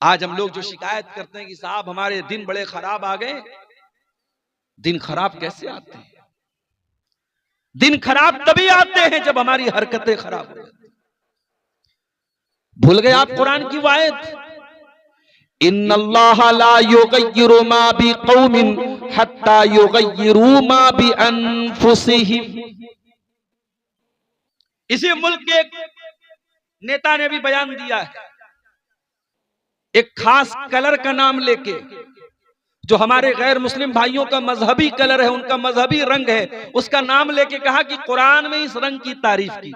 आज हम लोग जो शिकायत करते हैं कि साहब हमारे दिन बड़े खराब आ गए, दिन खराब कैसे आते हैं? दिन खराब तभी आते हैं जब हमारी हरकतें खराब हो जाती हैं। भूल गए आप कुरान की आयत, इन्नल्लाह ला युगय्यिरु मा बिक़ौमिन हत्ता युगय्यिरु मा बिअनफुसिहिम। इसी मुल्क के एक नेता ने भी बयान दिया है, एक खास कलर का नाम लेके, जो हमारे गैर मुस्लिम भाइयों का मजहबी कलर है, उनका मजहबी रंग है, उसका नाम लेके कहा कि कुरान में इस रंग की तारीफ की।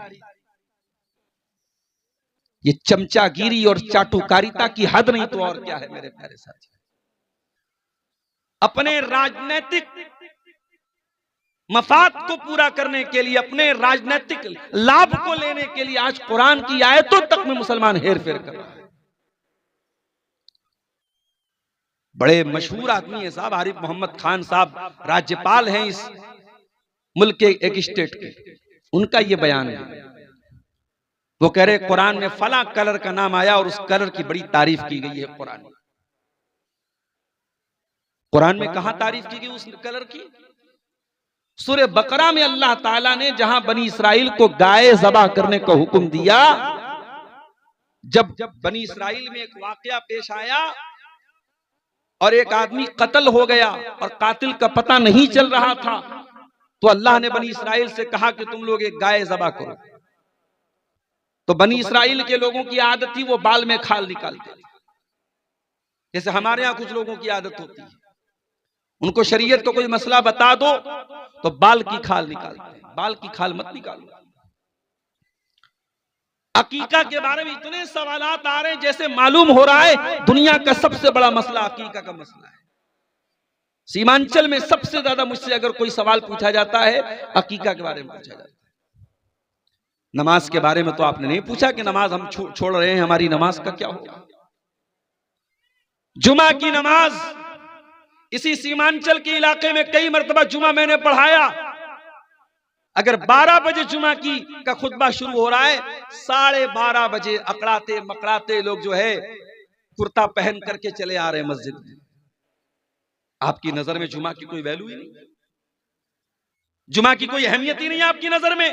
ये चमचागिरी और चाटुकारिता की हद नहीं तो और क्या है मेरे प्यारे साथी। अपने राजनीतिक मफाद को पूरा करने के लिए, अपने राजनीतिक लाभ को लेने के लिए आज कुरान की आयतों तक में मुसलमान हेर फेर कर रहा है। बड़े मशहूर आदमी है साहब, आरिफ मोहम्मद खान साहब, राज्यपाल हैं इस मुल्क के एक स्टेट के। उनका ये बयान है, वो कह रहे कुरान में फला कलर का नाम आया और उस कलर की बड़ी तारीफ की गई है। कुरान में कहां तारीफ की गई उस कलर की? सूरह बकरा में अल्लाह ताला ने जहां बनी इसराइल को गाय ज़बह करने का हुक्म दिया, जब बनी इसराइल में एक वाकया पेश आया और एक आदमी कत्ल हो गया और कातिल का पता नहीं चल रहा था, तो अल्लाह ने बनी इसराइल से कहा कि तुम लोग एक गाय ज़बह करो। तो बनी इसराइल के लोगों की आदत थी वो बाल में खाल निकालते थे, जैसे हमारे यहां कुछ लोगों की आदत होती है, उनको शरीयत को कोई मसला बता दो तो बाल की खाल निकालते हैं। बाल की खाल मत निकालो। अकीका के बारे में इतने सवालात आ रहे हैं जैसे मालूम हो रहा है दुनिया का सबसे बड़ा मसला अकीका का मसला है। सीमांचल में सबसे ज्यादा मुझसे अगर कोई सवाल पूछा जाता है अकीका के बारे में पूछा जाता है। नमाज के बारे में तो आपने नहीं पूछा कि नमाज हम छोड़ रहे हैं, हमारी नमाज का क्या होगा? जुमा की नमाज इसी सीमांचल के इलाके में कई मरतबा जुमा मैंने पढ़ाया। अगर 12 बजे जुमा का खुतबा शुरू हो रहा है, 12:30 बजे अकड़ाते मकड़ाते लोग जो है कुर्ता पहन करके चले आ रहे हैं मस्जिद में। आपकी नजर में जुमा की कोई वैल्यू ही नहीं, जुमा की कोई अहमियत ही नहीं है आपकी नजर में।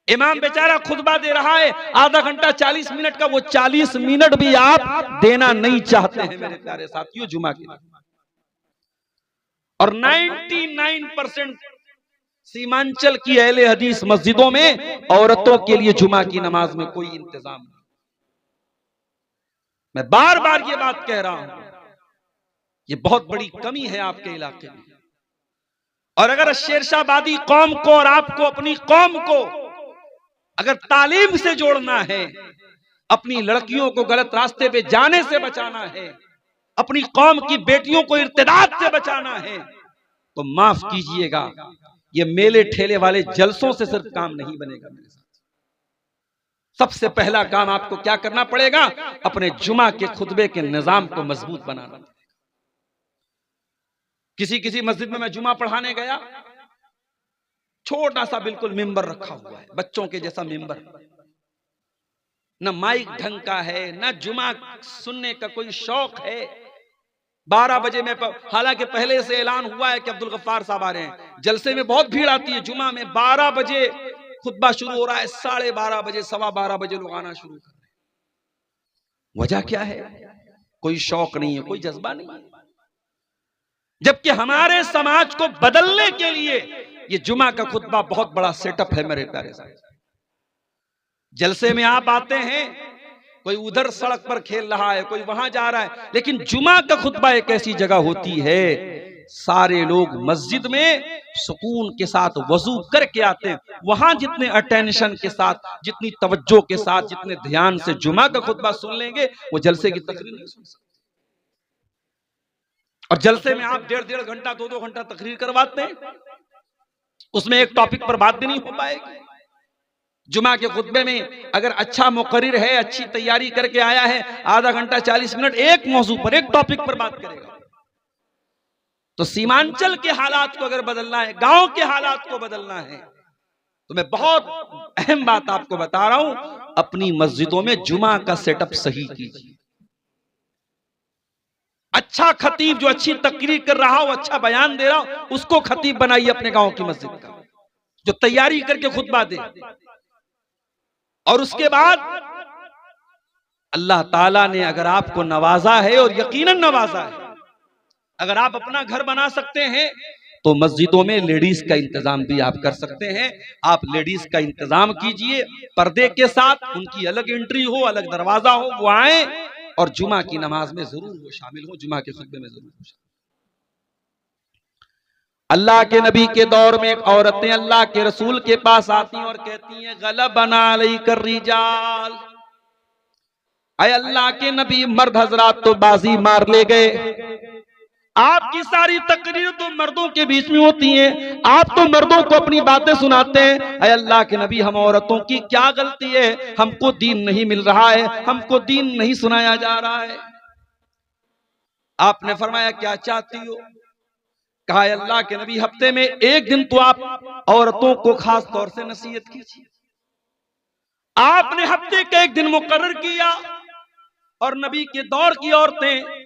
इमाम बेचारा खुतबा दे रहा है आधा घंटा 40 मिनट का, वो 40 मिनट भी आप देना नहीं चाहते हैं मेरे प्यारे साथियों जुमा के। और 99% सीमांचल की अहले हदीस मस्जिदों में औरतों के लिए जुमा की नमाज में कोई इंतजाम नहीं। मैं बार बार ये बात कह रहा हूं, ये बहुत बड़ी कमी है आपके इलाके में। और अगर शेरशाहबादी कौम को और आपको, अपनी कौम को अगर तालीम से जोड़ना है, अपनी लड़कियों को गलत रास्ते पे जाने से बचाना है, अपनी कौम की बेटियों को इर्तिदाद से बचाना है, तो माफ कीजिएगा ये मेले ठेले वाले जलसों से सिर्फ काम नहीं बनेगा मेरे साथ। सबसे पहला काम आपको क्या करना पड़ेगा? अपने जुमा के खुतबे के निजाम को मजबूत बनाना पड़ेगा। किसी मस्जिद में मैं जुमा पढ़ाने गया, छोटा सा बिल्कुल मिंबर रखा हुआ है, बच्चों के जैसा मिंबर, न माइक ढंग का है, न जुमा सुनने का कोई शौक है। 12 बजे में, हालांकि पहले से ऐलान हुआ है कि अब्दुल गफ्फार साहब आ रहे हैं, जलसे में बहुत भीड़ आती है जुमा में। 12 बजे खुतबा शुरू हो रहा है, 12:30 बजे, 12:15 बजे लोग आना शुरू कर रहे हैं। वजह क्या है? कोई शौक नहीं है, कोई जज्बा नहीं है। जबकि हमारे समाज को बदलने के लिए ये जुमा का खुतबा बहुत बड़ा सेटअप है मेरे प्यारे साहब। जलसे में आप आते हैं, कोई उधर सड़क पर खेल रहा है, कोई वहां जा रहा है, लेकिन जुमा का खुतबा एक ऐसी जगह होती है सारे लोग मस्जिद में सुकून के साथ वजू करके आते हैं। वहां जितने अटेंशन के साथ, जितनी तवज्जो के साथ, जितने ध्यान से जुमा का खुतबा सुन लेंगे, वो जलसे की तकरीर नहीं सुन सकते। और जलसे में आप 1.5 घंटा 2 घंटा तकरीर करवाते हैं, उसमें एक टॉपिक पर बात भी नहीं हो पाएगी। जुमा के खुतबे में अगर अच्छा मुकर्रिर है, अच्छी तैयारी करके आया है, आधा घंटा 40 मिनट एक मौजू पर, एक टॉपिक पर बात करेगा। तो सीमांचल के हालात को अगर बदलना है, गांव के हालात को बदलना है, तो मैं बहुत अहम बात आपको बता रहा हूं, अपनी मस्जिदों में जुमा का सेटअप सही कीजिए। अच्छा खतीब जो अच्छी तकरीर कर रहा हो, अच्छा बयान दे रहा हो, उसको खतीब बनाइए अपने गांव की मस्जिद का, जो तैयारी करके खुतबा दे। और उसके बाद अल्लाह ताला ने अगर आपको नवाजा है, और यकीनन नवाजा है, अगर आप अपना घर बना सकते हैं तो मस्जिदों में लेडीज का इंतजाम भी आप कर सकते हैं। आप लेडीज का इंतजाम कीजिए, पर्दे के साथ, उनकी अलग एंट्री हो, अलग दरवाजा हो, वो आए और जुमा की नमाज में जरूर वो शामिल हो, जुमा के खुतबे में जरूर हो। अल्लाह के नबी के दौर में एक औरतें अल्लाह के रसूल के पास आती हैं और कहती हैं, गलबना अलैकर रिजाल, अय अल्लाह के नबी, मर्द हजरात तो बाजी मार ले गए। आपकी सारी तकरीर तो मर्दों के बीच में होती हैं, आप तो मर्दों को अपनी बातें सुनाते हैं। अय अल्लाह के नबी, हम औरतों की क्या गलती है? हमको दीन नहीं मिल रहा है, हमको दीन नहीं सुनाया जा रहा है। आपने फरमाया, क्या चाहती हो? कहा, अल्लाह के नबी, हफ्ते में एक दिन तो आप औरतों को खास तौर से नसीहत कीजिए। आपने हफ्ते का एक दिन मुकर्रर किया और नबी के दौर की औरतें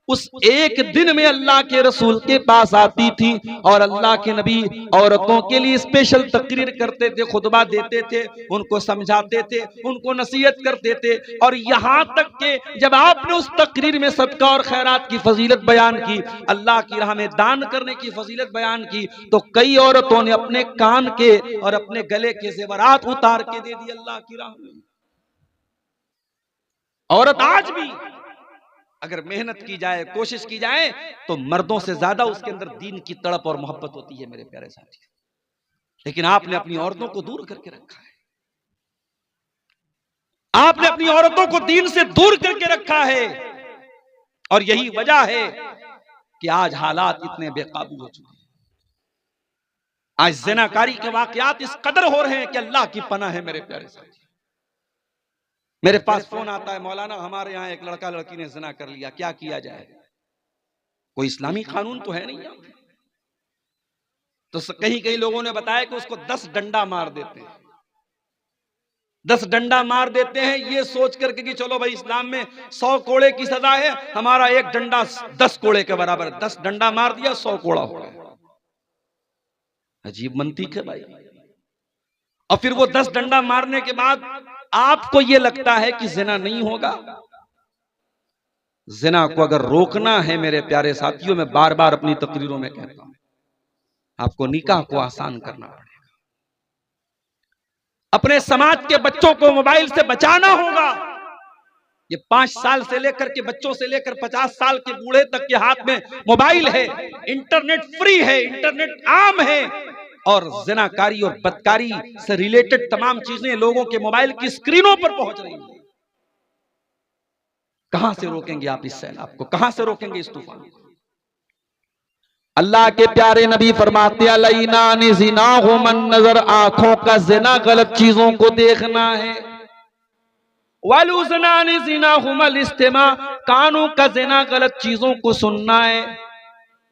उस एक दिन में अल्लाह के रसूल के पास आती थी और अल्लाह के नबी औरतों के लिए स्पेशल तकरीर करते थे, खुतबा देते थे, उनको समझाते थे, उनको नसीहत करते थे। और यहां तक के जब आपने उस तकरीर में सदका और खैरात की फजीलत बयान की, अल्लाह की राह में दान करने की फजीलत बयान की, तो कई औरतों ने अपने कान के और अपने गले के जेवरात उतार के दे दिए अल्लाह की राह में। औरत आज भी अगर मेहनत की जाए, कोशिश की जाए, तो मर्दों से ज्यादा उसके अंदर दीन की तड़प और मोहब्बत होती है मेरे प्यारे साथी। लेकिन आपने अपनी औरतों को दूर करके रखा है, आपने अपनी औरतों को दीन से दूर करके रखा है। और यही वजह है कि आज हालात इतने बेकाबू हो चुके हैं। आज ज़िनाकारी के वाकयात इस कदर हो रहे हैं कि अल्लाह की पनाह है मेरे प्यारे साथी। मेरे पास फोन आता है, मौलाना हमारे यहाँ एक लड़का लड़की ने ज़िना कर लिया, क्या किया जाए? कोई इस्लामी कानून तो है नहीं। तो कहीं कहीं लोगों ने बताया कि उसको 10 डंडा मार देते हैं, 10 डंडा मार देते हैं, ये सोच करके कि चलो भाई इस्लाम में 100 कोड़े की सजा है, हमारा एक डंडा 10 कोड़े के बराबर, 10 डंडा मार दिया 100 कोड़ा हो गया। अजीब मंतीक है भाई। और फिर वो 10 डंडा मारने के बाद आपको ये लगता है कि जिना नहीं होगा। जिना को अगर रोकना है मेरे प्यारे साथियों, मैं बार बार अपनी तकरीरों में कहता हूं, आपको निकाह को आसान करना पड़ेगा। अपने समाज के बच्चों को मोबाइल से बचाना होगा। ये 5 साल से लेकर के बच्चों से लेकर 50 साल के बूढ़े तक के हाथ में मोबाइल है, इंटरनेट फ्री है, इंटरनेट आम है, और ज़िनाकारी और बदकारी से रिलेटेड तमाम चीजें लोगों के मोबाइल की स्क्रीनों पर पहुंच रही हैं। कहां से रोकेंगे आप इस सैलाब को? कहां से रोकेंगे इस तूफान को? अल्लाह के प्यारे नबी फरमाते हैं, लईनानि ज़िनाहु मन नजर, आंखों का ज़िना गलत चीजों को देखना है। वलुज़नानि ज़िनाहु मल इस्तिमा, कानों का ज़िना गलत चीजों को सुनना है।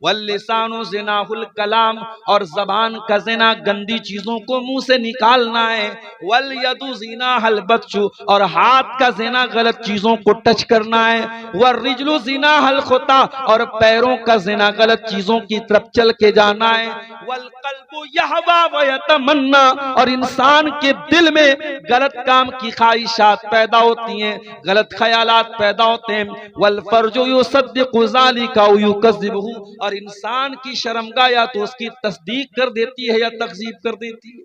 वल्लिसानु ज़िनाहुल कलाम, और जबान का ज़िना गंदी चीजों को मुंह से निकालना है। वल यदु ज़िनाहल बत्शु, और हाथ का ज़िना गलत चीजों को टच करना है। वर्रिजलु ज़िनाहल खुता, और पैरों का ज़िना गलत चीजों की तरफ चल के जाना है। वल कल्बु यहवा व यतमन्ना, और इंसान के दिल में गलत काम की ख्वाहिशात पैदा होती हैं, गलत ख्यालात पैदा होते हैं। वल फर्जु युसद्दिकु ज़ालिका व युकज़्ज़िबुहु, और इंसान की शर्मगाह या तो उसकी तस्दीक कर देती है या तकज़ीब कर देती है।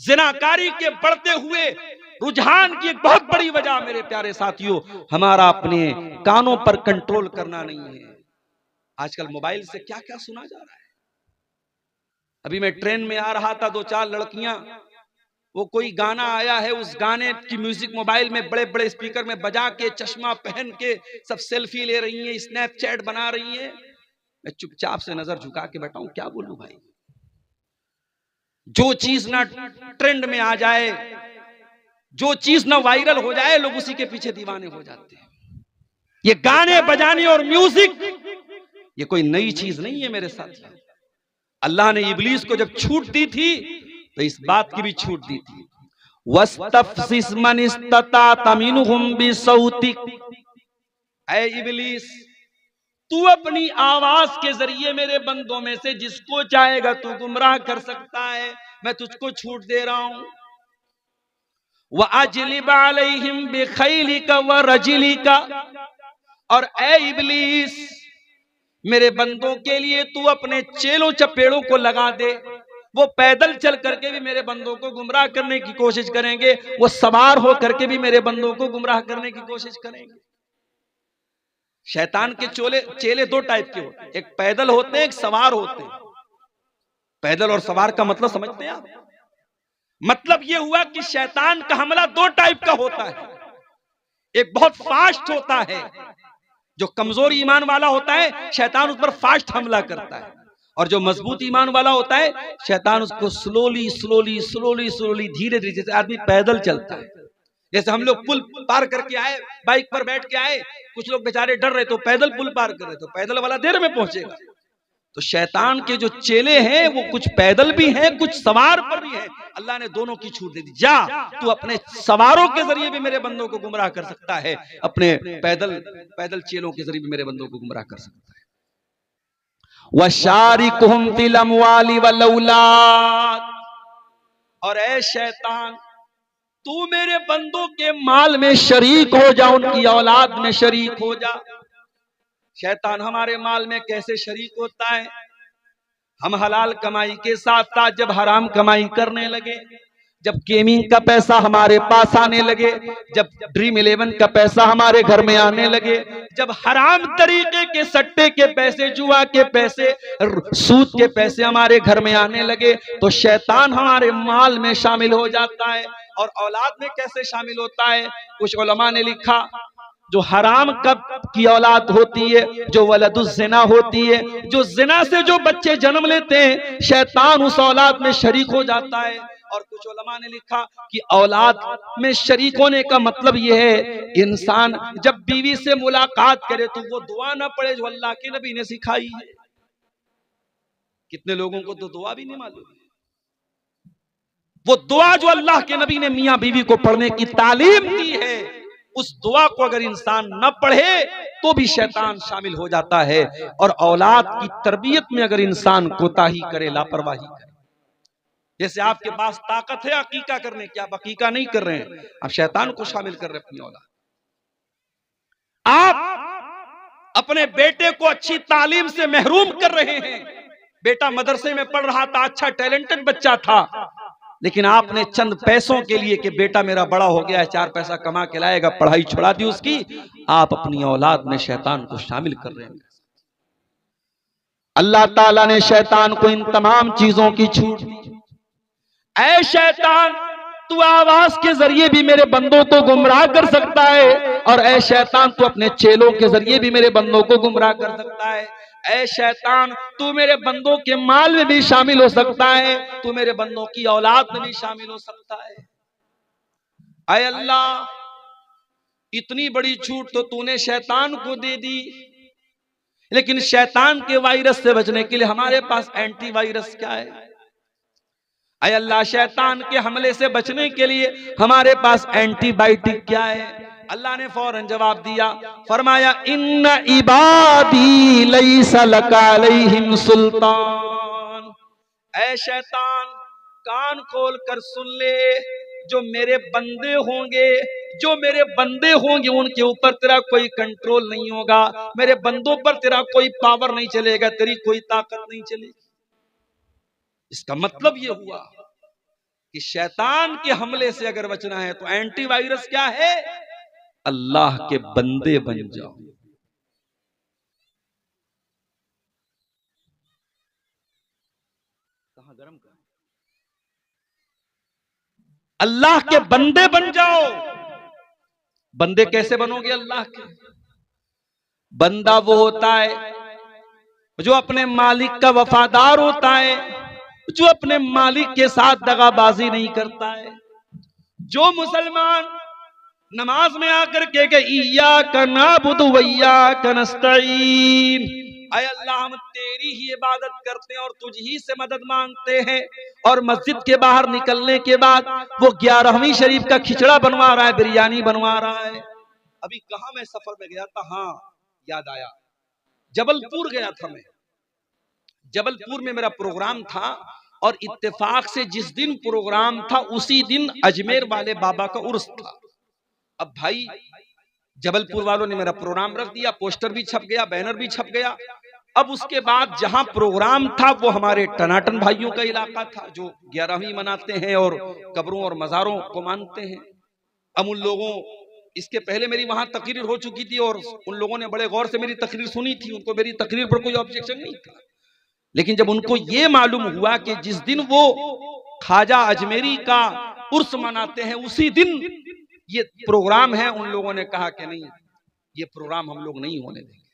ज़िनाकारी के बढ़ते हुए रुझान की एक बहुत बड़ी वजह मेरे प्यारे साथियों, हमारा अपने कानों पर कंट्रोल करना नहीं है। आजकल मोबाइल से क्या क्या सुना जा रहा है। अभी मैं ट्रेन में आ रहा था, 2-4 लड़कियां, वो कोई गाना आया है, उस गाने की म्यूजिक मोबाइल में बड़े बड़े स्पीकर में बजा के, चश्मा पहन के सब सेल्फी ले रही हैं, स्नैपचैट बना रही हैं। मैं चुपचाप से नजर झुका के बैठा हूं, क्या बोलूं भाई। जो चीज ना ट्रेंड में आ जाए, जो चीज ना वायरल हो जाए, लोग उसी के पीछे दीवाने हो जाते हैं। ये गाने बजाने और म्यूजिक ये कोई नई चीज नहीं है मेरे साथ। अल्लाह ने इब्लीस को जब छूट दी थी तो इस बात की भी छूट दी थी, वस्तफ़्ज़िज़ मन इस्तताअत मिनहुम बिसौतिक, ऐ इबलीस, तू अपनी आवाज के जरिए मेरे बंदों में से जिसको चाहेगा तू गुमराह कर सकता है, मैं तुझको छूट दे रहा हूं। व अजलिब अलैहिम बिखैलिका व रजलिका, और ऐ इबलीस, मेरे बंदों के लिए तू अपने चेलों चपेड़ों को लगा दे। वो पैदल चल करके भी मेरे बंदों को गुमराह करने की कोशिश करेंगे, वो सवार हो करके भी मेरे बंदों को गुमराह करने की कोशिश करेंगे। शैतान के चेले दो टाइप के होते हैं, एक पैदल होते हैं, एक सवार होते हैं। पैदल और सवार का मतलब समझते हैं आप? मतलब यह हुआ कि शैतान का हमला दो टाइप का होता है। एक बहुत फास्ट होता है, जो कमजोर ईमान वाला होता है शैतान उस पर फास्ट हमला करता है, और जो मजबूत ईमान वाला होता है शैतान उसको स्लोली स्लोली स्लोली स्लोली धीरे धीरे, जैसे आदमी पैदल चलता है। जैसे हम लोग पुल पार करके आए, बाइक पर बैठ के आए, कुछ लोग बेचारे डर रहे तो पैदल पुल पार कर रहे, तो पैदल वाला देर में पहुंचेगा। तो शैतान के जो चेले हैं वो कुछ पैदल भी हैं, कुछ सवार पर भी हैं। अल्लाह ने दोनों की छूट दे दी। जा, तू अपने सवारों के जरिए भी मेरे बंदों को गुमराह कर सकता है, अपने पैदल चेलों के जरिए भी मेरे बंदों को गुमराह कर सकता है। वशारिकुहुम फिल अमवाली वल औलाद, और ऐ शैतान, तू मेरे बंदों के माल में शरीक हो जा, उनकी औलाद में शरीक हो जा। शैतान हमारे माल में कैसे शरीक होता है? हम हलाल कमाई के साथ साथ जब हराम कमाई करने लगे, जब गेमिंग का पैसा हमारे पास आने लगे, जब ड्रीम 11 का पैसा हमारे घर में आने लगे, जब हराम तरीके के सट्टे के पैसे, जुआ के पैसे, सूद के पैसे हमारे घर में आने लगे, तो शैतान हमारे माल में शामिल हो जाता है। और औलाद में कैसे शामिल होता है? कुछ उलमा ने लिखा, जो हराम कब की औलाद होती है, जो वलदुज ज़िना होती है, जो जिना से जो बच्चे जन्म लेते हैं, शैतान उस औलाद में शरीक हो जाता है। और कुछ उलमा ने लिखा कि औलाद में शरीक होने का मतलब यह है, इंसान जब बीवी से मुलाकात करे तो वो दुआ ना पढ़े जो अल्लाह के नबी ने सिखाई है। कितने लोगों को तो दुआ भी नहीं मालूम, वो दुआ जो अल्लाह के नबी ने मियां बीवी को पढ़ने की तालीम दी है, उस दुआ को अगर इंसान न पढ़े तो भी शैतान शामिल हो जाता है। और औलाद की तरबियत में अगर इंसान कोताही करे, लापरवाही करे, जैसे आपके पास ताकत है अकीका करने की, आप अकीका नहीं कर रहे हैं, आप शैतान को शामिल कर रहे हैं अपनी औलाद। आप अपने बेटे को अच्छी तालीम से महरूम कर रहे हैं। बेटा मदरसे में पढ़ रहा था, अच्छा टैलेंटेड बच्चा था, लेकिन आपने चंद पैसों के लिए कि बेटा मेरा बड़ा हो गया है, 4 पैसा कमा के लाएगा, पढ़ाई छुड़ा दी उसकी, आप अपनी औलाद में शैतान को शामिल कर रहे हैं। अल्लाह ताला ने शैतान को इन तमाम चीजों की छूट दी। ऐ शैतान, तू आवाज के जरिए भी मेरे बंदों को गुमराह कर सकता है, और ऐ शैतान, तू अपने चेलों के जरिए भी मेरे बंदों को गुमराह कर सकता है। ऐ शैतान, तू मेरे बंदों के माल में भी शामिल हो सकता है, तू मेरे बंदों की औलाद में भी शामिल हो सकता है। ऐ अल्लाह, इतनी बड़ी छूट तो तूने शैतान को दे दी, लेकिन शैतान के वायरस से बचने के लिए हमारे पास एंटीवायरस क्या है? ऐ अल्लाह, शैतान के हमले से बचने के लिए हमारे पास एंटीबायोटिक क्या है? अल्लाह ने फौरन जवाब दिया, फरमाया, इन्ना इबादी लैसा लका अलैहिम सुल्तान। ऐ शैतान, कान खोल कर सुन ले, जो मेरे बंदे होंगे उनके ऊपर तेरा कोई कंट्रोल नहीं होगा, मेरे बंदों पर तेरा कोई पावर नहीं चलेगा, तेरी कोई ताकत नहीं चलेगी। इसका मतलब यह हुआ कि शैतान के हमले से अगर बचना है तो एंटीवायरस क्या है? अल्लाह के बंदे बन जाओ। कहां गरम का? अल्लाह के बंदे बन जाओ। बंदे कैसे बनोगे अल्लाह के? बंदा वो होता है जो अपने मालिक का वफादार होता है, जो अपने मालिक के साथ दगाबाजी नहीं करता है। जो मुसलमान नमाज में आकर के इय्याका नअबुदु व इय्याका नस्तईन, ऐ अल्लाह, हम तेरी ही इबादत करते हैं और तुझ ही से मदद मांगते हैं, और मस्जिद के बाहर निकलने के बाद वो 11वीं शरीफ का खिचड़ा बनवा रहा है, बिरयानी बनवा रहा है, अभी कहा मैं सफर में गया था, हाँ याद आया, जबलपुर गया था मैं। जबलपुर में मेरा प्रोग्राम था और इत्तेफाक से जिस दिन प्रोग्राम था उसी दिन अजमेर वाले बाबा का उर्स था। अब भाई जबलपुर वालों ने मेरा प्रोग्राम रख दिया, पोस्टर भी छप गया, बैनर भी छप गया। अब उसके बाद जहां प्रोग्राम था वो हमारे टनाटन भाइयों का इलाका था जो 11वीं मनाते हैं और कब्रों और मजारों को मानते हैं। अब उन लोगों, इसके पहले मेरी वहां तकरीर हो चुकी थी और उन लोगों ने बड़े गौर से मेरी तकरीर सुनी थी, उनको मेरी तकरीर पर कोई ऑब्जेक्शन नहीं था। लेकिन जब उनको ये मालूम हुआ कि जिस दिन वो ख्वाजा अजमेरी का उर्स मनाते हैं उसी दिन ये प्रोग्राम है, उन लोगों ने कहा कि नहीं, ये प्रोग्राम हम लोग नहीं होने देंगे।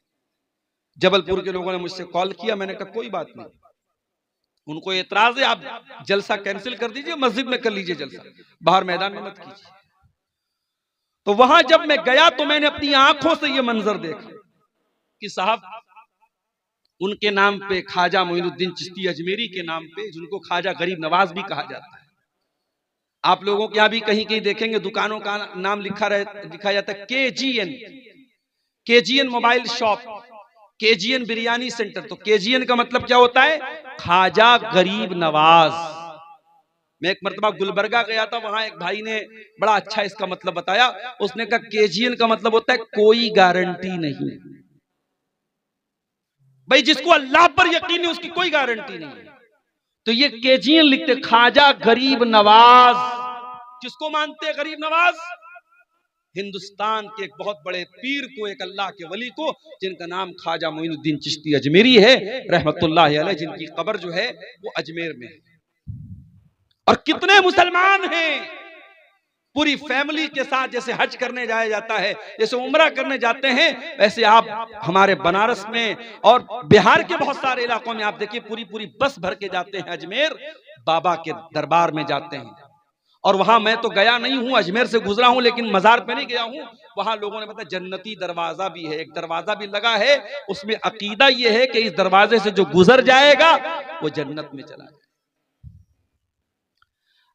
जबलपुर के लोगों ने मुझसे कॉल किया, मैंने कहा कोई बात नहीं, उनको एतराज है, आप जलसा कैंसिल कर दीजिए, मस्जिद में कर लीजिए जलसा, बाहर मैदान में मत कीजिए। तो वहां जब मैं गया तो मैंने अपनी आंखों से ये मंजर देखा कि साहब उनके नाम पे ख्वाजा मोइनुद्दीन चिश्ती अजमेरी के नाम पे, जिनको ख्वाजा गरीब नवाज भी कहा जाता है, आप लोगों के यहां भी कहीं कहीं देखेंगे दुकानों का नाम लिखा जाता है KGN mobile shop, KGN biryani centre. तो केजीएन का मतलब क्या होता है? ख्वाजा गरीब नवाज। मैं एक मरतबा गुलबर्गा गया था, वहां एक भाई ने बड़ा अच्छा इसका मतलब बताया। उसने कहा केजीएन का मतलब होता है कोई गारंटी नहीं। भाई जिसको अल्लाह पर यकीन है उसकी कोई गारंटी नहीं है। तो ये केजीएन लिखते ख्वाजा गरीब नवाज। किसको मानते हैं गरीब नवाज? हिंदुस्तान के एक बहुत बड़े पीर को, एक अल्लाह के वली को, जिनका नाम ख्वाजा मोइनुद्दीन चिश्ती अजमेरी है रहमतुल्लाह अलैह, जिनकी कब्र जो है वो अजमेर में है। और कितने मुसलमान हैं पूरी फैमिली के साथ, जैसे हज करने जाया जाता है, जैसे उम्रा करने जाते हैं, वैसे आप हमारे बनारस में और बिहार के बहुत सारे इलाकों में आप देखिए पूरी पूरी बस भर के जाते हैं, अजमेर बाबा के दरबार में जाते हैं। और वहां मैं तो गया नहीं हूं, अजमेर से गुजरा हूं, लेकिन मजार पे नहीं गया हूं। वहां लोगों ने बताया जन्नती दरवाजा भी है, एक दरवाजा भी लगा है, उसमें अकीदा यह है कि इस दरवाजे से जो गुजर जाएगा वो जन्नत में चला जाएगा।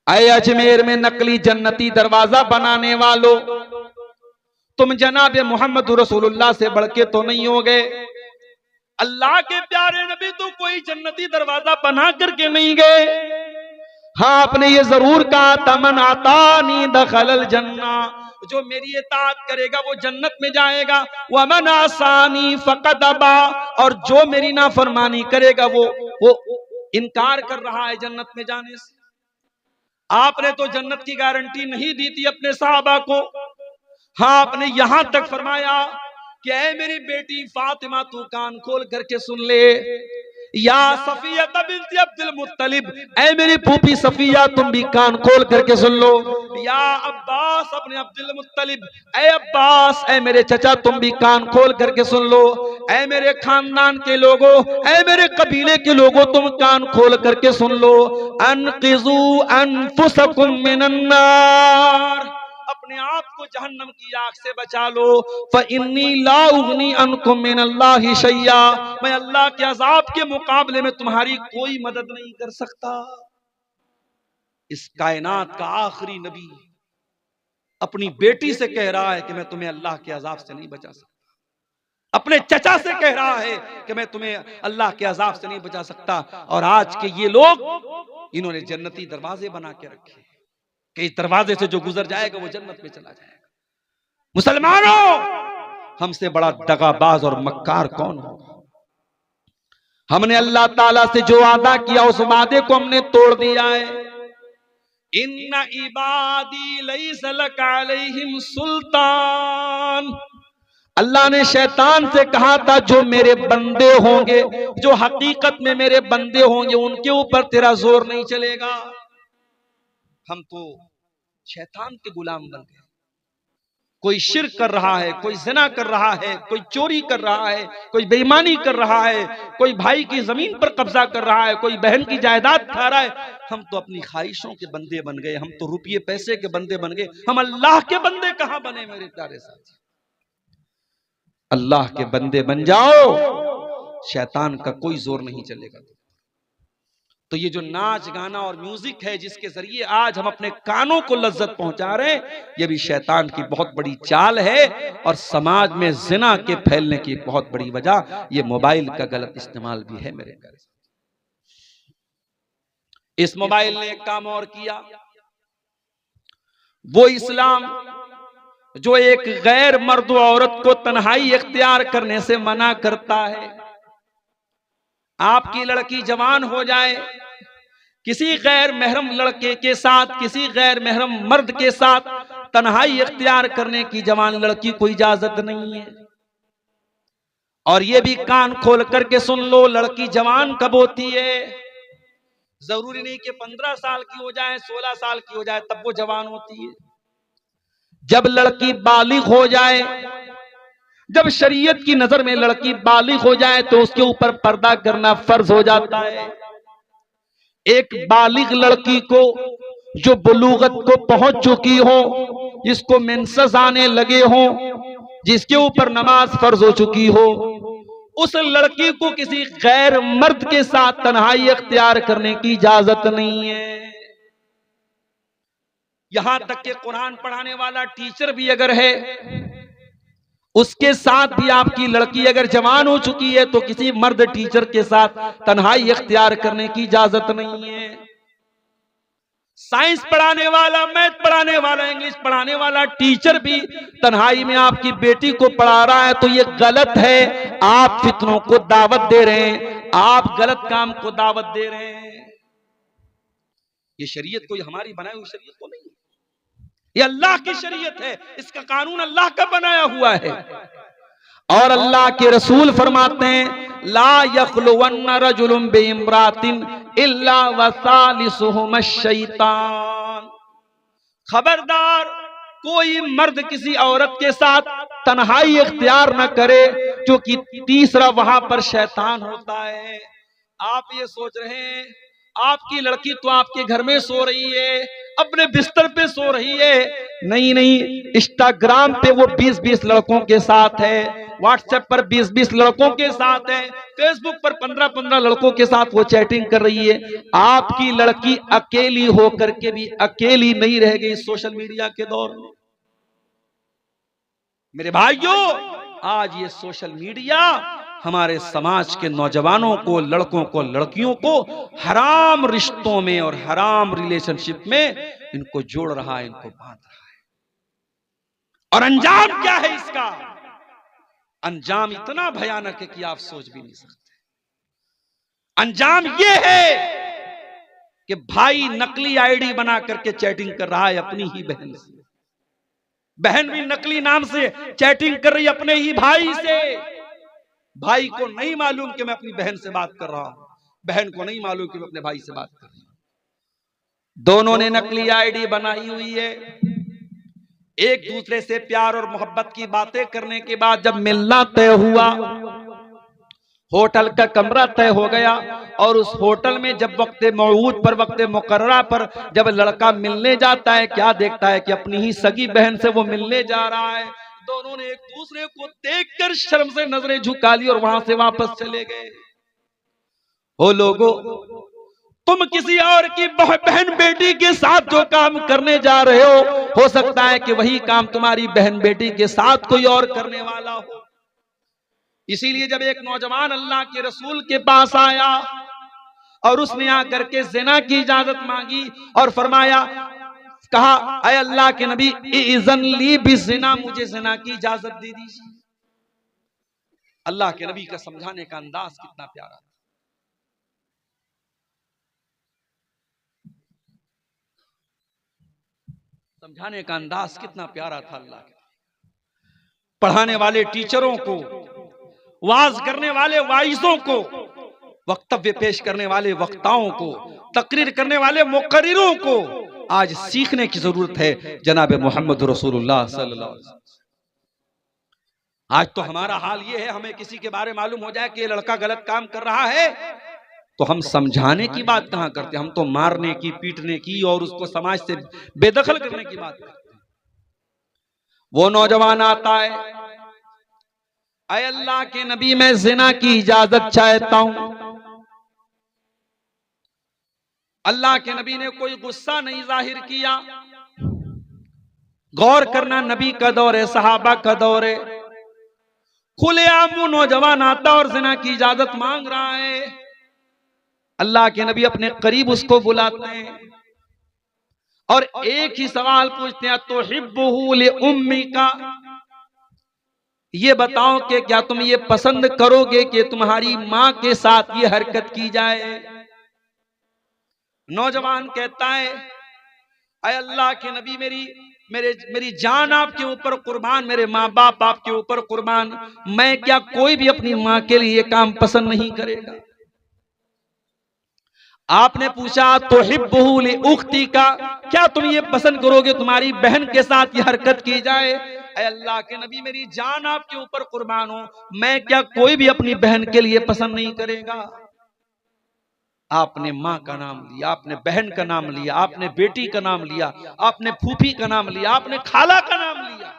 आए अजमेर में नकली जन्नती दरवाजा बनाने वालों, तुम जनाब मोहम्मद रसूलुल्लाह से बढ़ के तो नहीं हो गए। अल्लाह के प्यारे नबी तो कोई जन्नती दरवाजा बना करके नहीं गए। हाँ, आपने ये जरूर कहा तमन आतानी दखलल जन्ना, जो मेरी इताअत करेगा वो जन्नत में जाएगा। वमन आसानी फकद अबा, और जो मेरी नाफरमानी करेगा वो इनकार कर रहा है जन्नत में जाने से। आपने तो जन्नत की गारंटी नहीं दी थी अपने साहबा को। हाँ, आपने यहां तक फरमाया कि ऐ मेरी बेटी फातिमा तू कान खोल करके सुन ले, या सफिया बिन्त अब्दुल मुत्तलिब, ऐ मेरी फूफी सफिया तुम भी कान खोल करके सुन लो। या अब्बास अपने अब्दुल मुत्तलिब, ऐ अब्बास ऐ मेरे चचा तुम भी कान खोल करके सुन लो। ऐ मेरे खानदान के लोगों, ऐ मेरे कबीले के लोगों तुम कान खोल करके सुन लो। अनकिजू अनफुसकुम मिनन नार, अपने आप को जहन्नम की आग से बचा लो। फ़इन्नी ला उगनी अनकुम मिनल्लाहि शैया, मैं अल्लाह के अजाब के मुकाबले में तुम्हारी कोई मदद नहीं कर सकता। इस कायनात का आखिरी नबी अपनी बेटी से कह रहा है कि मैं तुम्हें अल्लाह के अजाब से नहीं बचा सकता। अपने चचा से कह रहा है कि मैं तुम्हें अल्लाह के अजाब से नहीं बचा सकता। और आज के ये लोग, इन्होंने जन्नती दरवाजे बना के रखे कि इस दरवाजे से जो गुजर जाएगा वो जन्नत में चला जाएगा। मुसलमानों, हमसे बड़ा दगाबाज और मक्कार कौन होगा? हमने अल्लाह ताला से जो वादा किया उस वादे को हमने तोड़ दिया है। इन्ना इबादी लैसा लका अलैहिम सुल्तान, अल्लाह ने शैतान से कहा था जो मेरे बंदे होंगे, जो हकीकत में मेरे बंदे होंगे, उनके ऊपर तेरा जोर नहीं चलेगा। हम तो शैतान के गुलाम बन गए। कोई शिर्क कर रहा है, कोई ज़िना कर रहा है, कोई चोरी कर रहा है, कोई बेईमानी कर रहा है, कोई भाई की जमीन पर कब्जा कर रहा है, कोई बहन की जायदाद खा रहा है। हम तो अपनी ख्वाहिशों के बंदे बन गए, हम तो रुपये पैसे के बंदे बन गए। हम अल्लाह के बंदे कहां बने मेरे प्यारे साथी? अल्लाह के बंदे बन जाओ, शैतान का कोई जोर नहीं चलेगा। तो ये जो नाच गाना और म्यूजिक है जिसके जरिए आज हम अपने कानों को लज्जत पहुंचा रहे हैं, ये भी शैतान की बहुत बड़ी चाल है। और समाज में जिना के फैलने की एक बहुत बड़ी वजह ये मोबाइल का गलत इस्तेमाल भी है। मेरे घर इस मोबाइल ने एक काम और किया, वो इस्लाम जो एक गैर मर्द औरत को तन्हाई इख्तियार करने से मना करता है। आपकी लड़की जवान हो जाए, किसी गैर महरम लड़के के साथ, किसी गैर महरम मर्द के साथ तन्हाई इख्तियार करने की जवान लड़की को इजाजत नहीं है। और ये भी कान खोल करके सुन लो, लड़की जवान कब होती है? जरूरी नहीं कि 15 साल की हो जाए, 16 साल की हो जाए तब वो जवान होती है। जब लड़की बालिग हो जाए, जब शरीयत की नजर में लड़की बालिग हो जाए तो उसके ऊपर पर्दा करना फर्ज हो जाता है। एक बालिग लड़की को जो बुलूगत को पहुंच चुकी हो, जिसको मेंसेस आने लगे हो, जिसके ऊपर नमाज फर्ज हो चुकी हो, उस लड़की को किसी गैर मर्द के साथ तन्हाई इख्तियार करने की इजाजत नहीं है। यहां तक कि कुरान पढ़ाने वाला टीचर भी अगर है, उसके साथ भी आपकी लड़की अगर जवान हो चुकी है तो किसी मर्द टीचर के साथ तन्हाई इख्तियार करने की इजाजत नहीं है। साइंस पढ़ाने वाला, मैथ पढ़ाने वाला, इंग्लिश पढ़ाने वाला टीचर भी तन्हाई में आपकी बेटी को पढ़ा रहा है तो ये गलत है। आप फितनों को दावत दे रहे हैं, आप गलत काम को दावत दे रहे हैं। ये शरीयत कोई हमारी बनाई हुई शरीयत तो नहीं है, ये अल्लाह की शरीयत है, इसका कानून अल्लाह का बनाया हुआ है। और अल्लाह के रसूल फरमाते हैं, ला यख्लुवन्न रजुलुम बिइम्रातिन इल्ला वसालिसुहुम शैतान। खबरदार, कोई मर्द किसी औरत के साथ तन्हाई इख्तियार न करे, क्योंकि तीसरा वहां पर शैतान होता है। आप ये सोच रहे हैं आपकी लड़की तो आपके घर में सो रही है, अपने बिस्तर पे सो रही है। नहीं नहीं, इंस्टाग्राम पे वो 20-20 लड़कों के साथ है, व्हाट्सएप पर 20-20 लड़कों के साथ है, फेसबुक पर 15-15 लड़कों के साथ वो चैटिंग कर रही है। आपकी लड़की अकेली होकर के भी अकेली नहीं रह गई सोशल मीडिया के दौर में। मेरे भाइयों, आज ये सोशल मीडिया हमारे समाज के नौजवानों को, लड़कों को, लड़कियों को हराम रिश्तों में और हराम रिलेशनशिप में इनको जोड़ रहा है, इनको बांध रहा है। और अंजाम क्या है इसका? अंजाम इतना भयानक है कि आप सोच भी नहीं सकते। अंजाम यह है कि भाई नकली आईडी बना करके चैटिंग कर रहा है अपनी ही बहन से, बहन भी नकली नाम से चैटिंग कर रही है अपने ही भाई से। भाई को नहीं मालूम कि मैं अपनी बहन से बात कर रहा हूं, बहन को नहीं मालूम कि मैं अपने भाई से बात कर रहा हूं। दोनों ने नकली आईडी बनाई हुई है। एक दूसरे से प्यार और मोहब्बत की बातें करने के बाद जब मिलना तय हुआ, होटल का कमरा तय हो गया, और उस होटल में जब वक्त मौऊद पर, वक्त मुकर्ररा पर जब लड़का मिलने जाता है, क्या देखता है कि अपनी ही सगी बहन से वो मिलने जा रहा है। दोनों ने एक दूसरे को देखकर शर्म से नजरें झुका ली और वहां से वापस चले गए। ओ लोगों, तुम किसी और की बहन बेटी के साथ जो काम करने जा रहे हो सकता है कि वही काम तुम्हारी बहन बेटी के साथ कोई और करने वाला हो। इसीलिए जब एक नौजवान अल्लाह के रसूल के पास आया और उसने आकर के ज़िना की इजाजत मांगी और फरमाया, कहा, अय अल्लाह के नबी, इज़न ली बिज़िना, मुझे ज़िना की इजाजत दे दीजिए। अल्लाह के नबी का समझाने का अंदाज कितना प्यारा था। समझाने का अंदाज कितना प्यारा था अल्लाह के। पढ़ाने वाले टीचरों को, वाज करने वाले वाइजों को, वक्तव्य पेश करने वाले वक्ताओं को, तकरीर करने वाले मुकर्रिरों को आज सीखने की जरूरत है जनाब मोहम्मद रसूलुल्लाह सल्लल्लाहु अलैहि वसल्लम। आज तो हमारा हाल ये है, हमें किसी के बारे में मालूम हो जाए कि ये लड़का गलत काम कर रहा है तो हम समझाने की बात कहां करते, हम तो मारने की, पीटने की और उसको समाज से बेदखल करने की बात करते हैं। वो नौजवान आता है, अय अल्लाह के नबी, मैं ज़िना की इजाजत चाहता हूं। अल्लाह के नबी ने कोई गुस्सा नहीं जाहिर किया। गौर करना, नबी का दौर है, सहाबा का दौर है, खुलेआम वो नौजवान आता और ज़िना की इजाजत मांग रहा है। अल्लाह के नबी अपने करीब उसको बुलाते हैं और एक ही सवाल पूछते हैं, तो हिब्बुहु li उम्मिका, ये बताओ कि क्या तुम ये पसंद करोगे कि तुम्हारी मां के साथ ये हरकत की जाए? नौजवान कहता है, अय अल्लाह के नबी, मेरी जान आपके ऊपर कुर्बान, मेरे माँ बाप आपके ऊपर कुर्बान, मैं क्या कोई भी अपनी मां के लिए ये काम पसंद नहीं करेगा? आपने पूछा, तो हिब्बुहु li उख्ती का, क्या तुम ये पसंद करोगे तुम्हारी बहन के साथ ये हरकत की जाए? ऐ अल्लाह के नबी, मेरी जान आपके ऊपर कुर्बान हो, मैं क्या कोई भी अपनी बहन के लिए पसंद नहीं करेगा? आपने मां का नाम लिया, आपने बहन का नाम लिया, आपने बेटी का नाम लिया, आपने फूफी का नाम लिया, आपने खाला का नाम लिया,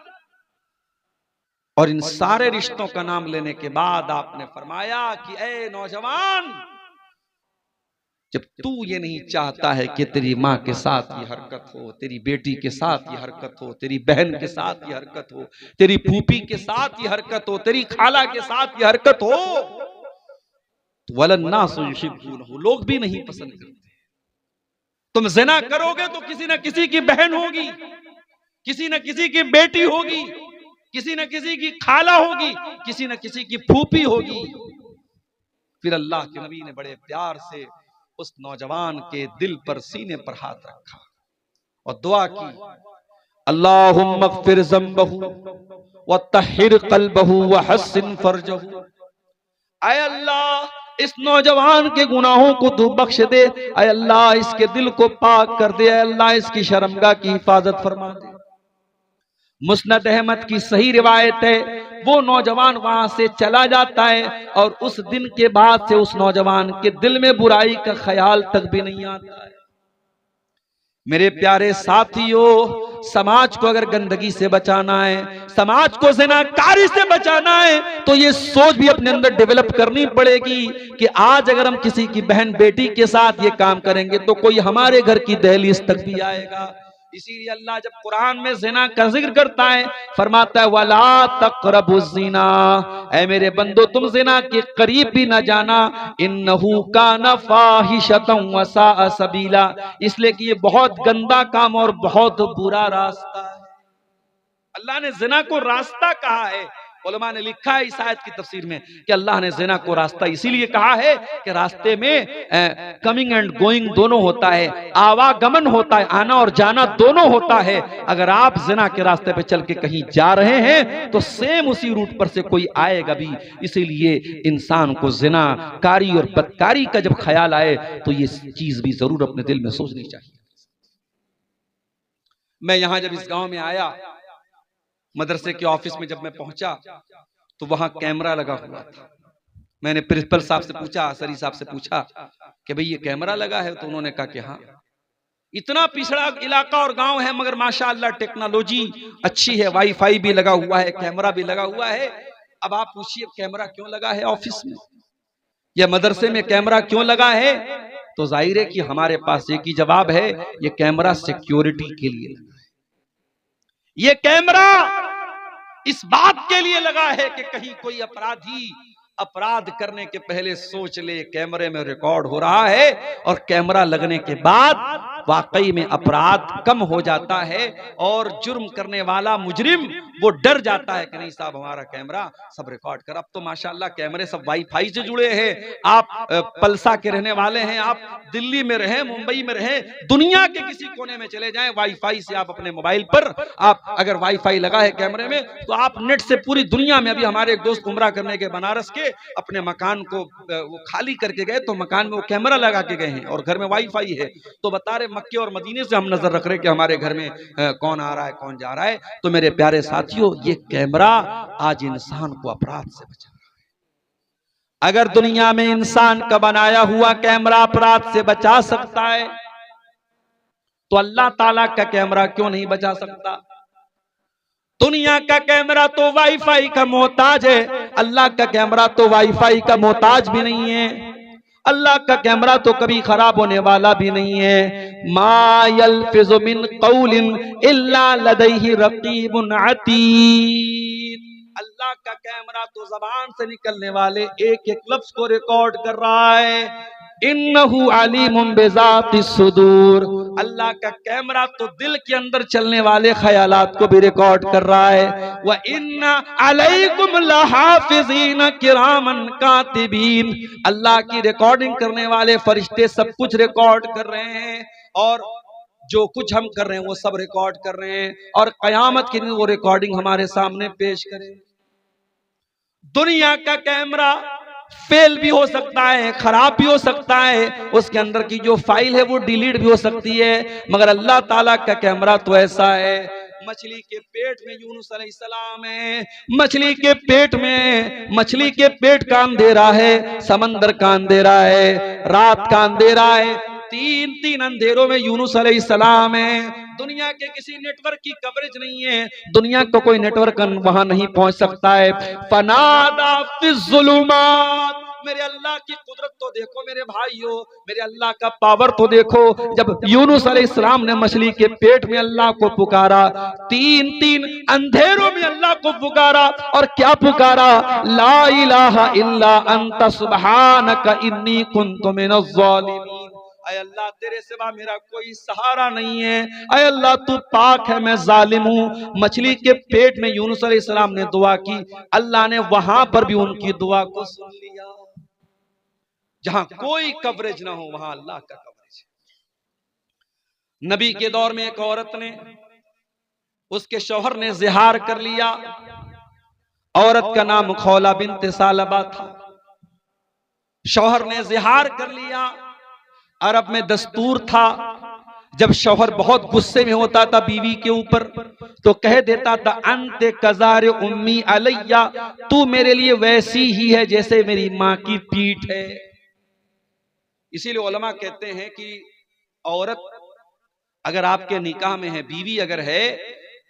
और इन सारे रिश्तों का नाम लेने के बाद आपने फरमाया कि ए नौजवान, जब तू ये नहीं चाहता है कि तेरी माँ के साथ ये हरकत हो, तेरी बेटी के साथ ये हरकत हो, तेरी बहन के साथ ये हरकत हो, तेरी फूफी के साथ ये हरकत हो, तेरी खाला के साथ ये हरकत हो, तो वलन्नासु युहिब्बूनहु, लोग भी नहीं पसंद करते। तुम ज़िना करोगे तो किसी न किसी की बहन होगी, किसी न किसी की बेटी होगी, किसी न किसी की खाला होगी, किसी न किसी की फूफी होगी। फिर अल्लाह के नबी ने बड़े प्यार से उस नौजवान के दिल पर, सीने पर हाथ रखा और दुआ की, अल्लाहुम्मा ग़फ़िर ज़ंबहु व तहिर क़ल्बहु व हस्सिन फ़र्जहु। ऐ अल्लाह, इस नौजवान के गुनाहों को तू बख्श दे, ऐ अल्लाह इसके दिल को पाक कर दे, ऐ अल्लाह इसकी शर्मगाह की हिफाजत फरमा दे। मुस्नद अहमद की सही रिवायत है, वो नौजवान वहां से चला जाता है और उस दिन के बाद से उस नौजवान के दिल में बुराई का ख्याल तक भी नहीं आता है। मेरे प्यारे साथियों, समाज को अगर गंदगी से बचाना है, समाज को ज़िनाकारी से बचाना है, तो ये सोच भी अपने अंदर डेवलप करनी पड़ेगी कि आज अगर हम किसी की बहन बेटी के साथ ये काम करेंगे तो कोई हमारे घर की दहलीज तक भी आएगा। इसीलिए अल्लाह जब कुरान में ज़िना का जिक्र करता है, फरमाता है वला तक़रबुज़्ज़िना, ऐ मेरे बंदो तुम ज़िना के करीब भी ना जाना, इन्नहु काना फ़ाहिशतन व साअ सबीला, इसलिए कि ये बहुत गंदा काम और बहुत बुरा रास्ता है। अल्लाह ने ज़िना को रास्ता कहा है। उलमा ने लिखा है इस आयत की तफसीर में कि अल्लाह ने ज़िना को रास्ता इसीलिए कहा है कि रास्ते में कमिंग एंड गोइंग दोनों होता है, आवागमन होता है, आना और जाना दोनों होता है। अगर आप ज़िना के रास्ते पे चल के कहीं जा रहे हैं तो सेम उसी रूट पर से कोई आएगा भी। इसीलिए इंसान को ज़िना कारी और बदकारी का जब ख्याल आए तो ये चीज भी जरूर अपने दिल में सोचनी चाहिए। मैं यहां जब इस गांव में आया, मदरसे के ऑफिस में जब मैं पहुंचा तो वहां कैमरा लगा हुआ था। मैंने प्रिंसिपल साहब से पूछा, सरी साहब से पूछा कि भाई ये कैमरा लगा है, तो उन्होंने कहा कि हाँ। इतना पिछड़ा इलाका और गांव है मगर माशाअल्लाह टेक्नोलॉजी अच्छी है, वाईफाई भी लगा हुआ है, कैमरा भी लगा हुआ है। अब आप पूछिए कैमरा क्यों लगा है ऑफिस में या मदरसे में, कैमरा क्यों लगा है? तो जाहिर है कि हमारे पास एक ही जवाब है, ये कैमरा सिक्योरिटी के लिए लगा है। ये कैमरा इस बात के लिए लगा है कि कहीं कोई अपराधी अपराध करने के पहले सोच ले कैमरे में रिकॉर्ड हो रहा है, और कैमरा लगने के बाद वाकई में अपराध कम हो जाता है और जुर्म करने वाला मुजरिम वो डर जाता है कि नहीं साहब हमारा कैमरा सब रिकॉर्ड कर। अब तो माशाल्लाह कैमरे सब वाईफाई से जुड़े हैं। आप पलसा के रहने वाले हैं, आप दिल्ली में रहें, मुंबई में रहें, दुनिया के किसी कोने में चले जाएं, वाईफाई से आप अपने मोबाइल पर आप अगर वाईफाई लगा है कैमरे में तो आप नेट से पूरी दुनिया में। अभी हमारे एक दोस्त उम्रा करने के बनारस के, अपने मकान को वो खाली करके गए तो मकान में वो कैमरा लगा के गए हैं और घर में वाईफाई है। तो बता रहे मक्के और मदीने से हम नजर रख रहे कि हमारे घर में कौन आ रहा है कौन जा रहा है। तो मेरे प्यारे साथियों, ये कैमरा आज इंसान को अपराध से बचा रहा है। अगर दुनिया में इंसान का बनाया हुआ कैमरा अपराध से बचा सकता है तो अल्लाह ताला का कैमरा क्यों नहीं बचा सकता? दुनिया का कैमरा तो वाईफाई का मोहताज है, अल्लाह का कैमरा तो वाईफाई का मोहताज भी नहीं है। अल्लाह का कैमरा तो कभी खराब होने वाला भी नहीं है। मा यल्फिज़ु मिन क़ौलिन इल्ला लदैहि रक़ीबुन अतीद। अल्लाह का कैमरा तो जबान से निकलने वाले एक एक लफ्ज को रिकॉर्ड कर रहा है। इन्नहु अलीमुम बिज़ातिस सुदूर। अल्लाह का कैमरा तो दिल के अंदर चलने वाले ख्यालात को भी रिकॉर्ड कर रहा है। व इन्ना अलैकुम लहाफिज़ीन किरामन कातिबीन। अल्लाह की रिकॉर्डिंग करने वाले फरिश्ते सब कुछ रिकॉर्ड कर रहे हैं, और जो कुछ हम कर रहे हैं वो सब रिकॉर्ड कर रहे हैं, और कयामत के दिन वो रिकॉर्डिंग हमारे सामने पेश करें। दुनिया का कैमरा फेल भी हो सकता है, खराब भी हो सकता है, उसके अंदर की जो फाइल है वो डिलीट भी हो सकती है, मगर अल्लाह ताला का कैमरा तो ऐसा है। मछली के पेट में यूनुस अलैहिस्सलाम है, मछली के पेट में, मछली के पेट का अंधेरा है, समंदर का अंधेरा है, रात का अंधेरा है, तीन तीन अंधेरों में यूनुस अलैहिस्सलाम है। दुनिया के किसी नेटवर्क की कवरेज नहीं है, दुनिया का कोई नेटवर्क वहां नहीं पहुंच सकता है। फनादा फिज़्ज़ुलुमात। मेरे अल्लाह की कुदरत तो देखो मेरे भाइयों, मेरे अल्लाह का पावर तो देखो। जब यूनुस अलैहिस्सलाम ने मछली के पेट में अल्लाह को पुकारा, तीन तीन अंधेरों में अल्लाह को पुकारा, और क्या पुकारा? ला इलाहा इल्ला अंता सुब्हानका इन्नी कुन्तु मिनज़ ज़ालिमीन। अय अल्लाह तेरे सिवा मेरा कोई सहारा नहीं है, अय अल्लाह तू पाक है, मैं जालिम हूं। मछली के पेट में यूनुस अलैहिस्सलाम ने दुआ की, अल्लाह ने वहां पर भी उनकी दुआ को सुन लिया। जहां कोई कवरेज ना हो वहां अल्लाह का कवरेज है। नबी के दौर में एक औरत ने, उसके शौहर ने जिहार कर लिया। औरत का नाम खौला बिन्त सालबा था। शौहर ने जिहार कर लिया। अरब में दस्तूर था, जब शौहर बहुत गुस्से में होता था बीवी के ऊपर तो कह देता था, अंते कज़ार उम्मी अलैया, तू मेरे लिए वैसी ही है जैसे मेरी माँ की पीठ है। इसीलिए उलमा कहते हैं कि औरत अगर आपके निकाह में है, बीवी अगर है,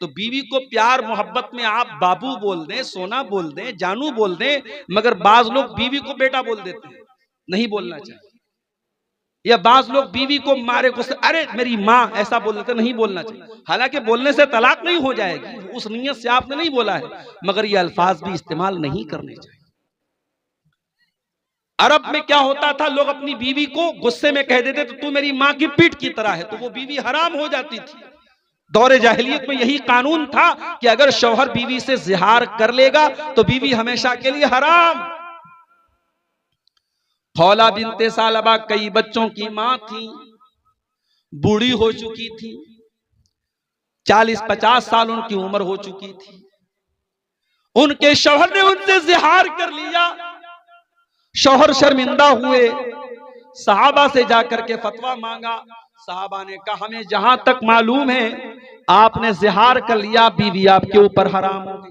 तो बीवी को प्यार मोहब्बत में आप बाबू बोल दें, सोना बोल दें, जानू बोल दें, मगर बाज लोग बीवी को बेटा बोल देते हैं, नहीं बोलना चाहिए। या बाज लोग बीवी को मारे गुस्से, अरे मेरी माँ, ऐसा बोल देते, नहीं बोलना चाहिए। हालांकि बोलने से तलाक नहीं हो जाएगी, उस नियत से आपने नहीं बोला है, मगर ये अल्फाज भी इस्तेमाल नहीं करने चाहिए। अरब में क्या होता था, लोग अपनी बीवी को गुस्से में कह देते तो तू मेरी माँ की पीठ की तरह है, तो वो बीवी हराम हो जाती थी। दौरे जाहिलियत में यही कानून था कि अगर शौहर बीवी से जिहार कर लेगा तो बीवी हमेशा के लिए हराम। खौला बिन्ते सालबा कई बच्चों की मां थी, बूढ़ी हो चुकी थी, 40-50 साल उनकी उम्र हो चुकी थी। उनके शौहर ने उनसे जिहार कर लिया। शौहर शर्मिंदा हुए, सहाबा से जाकर के फतवा मांगा। सहाबा ने कहा, हमें जहां तक मालूम है आपने जिहार कर लिया, बीवी आपके ऊपर हराम हो गई।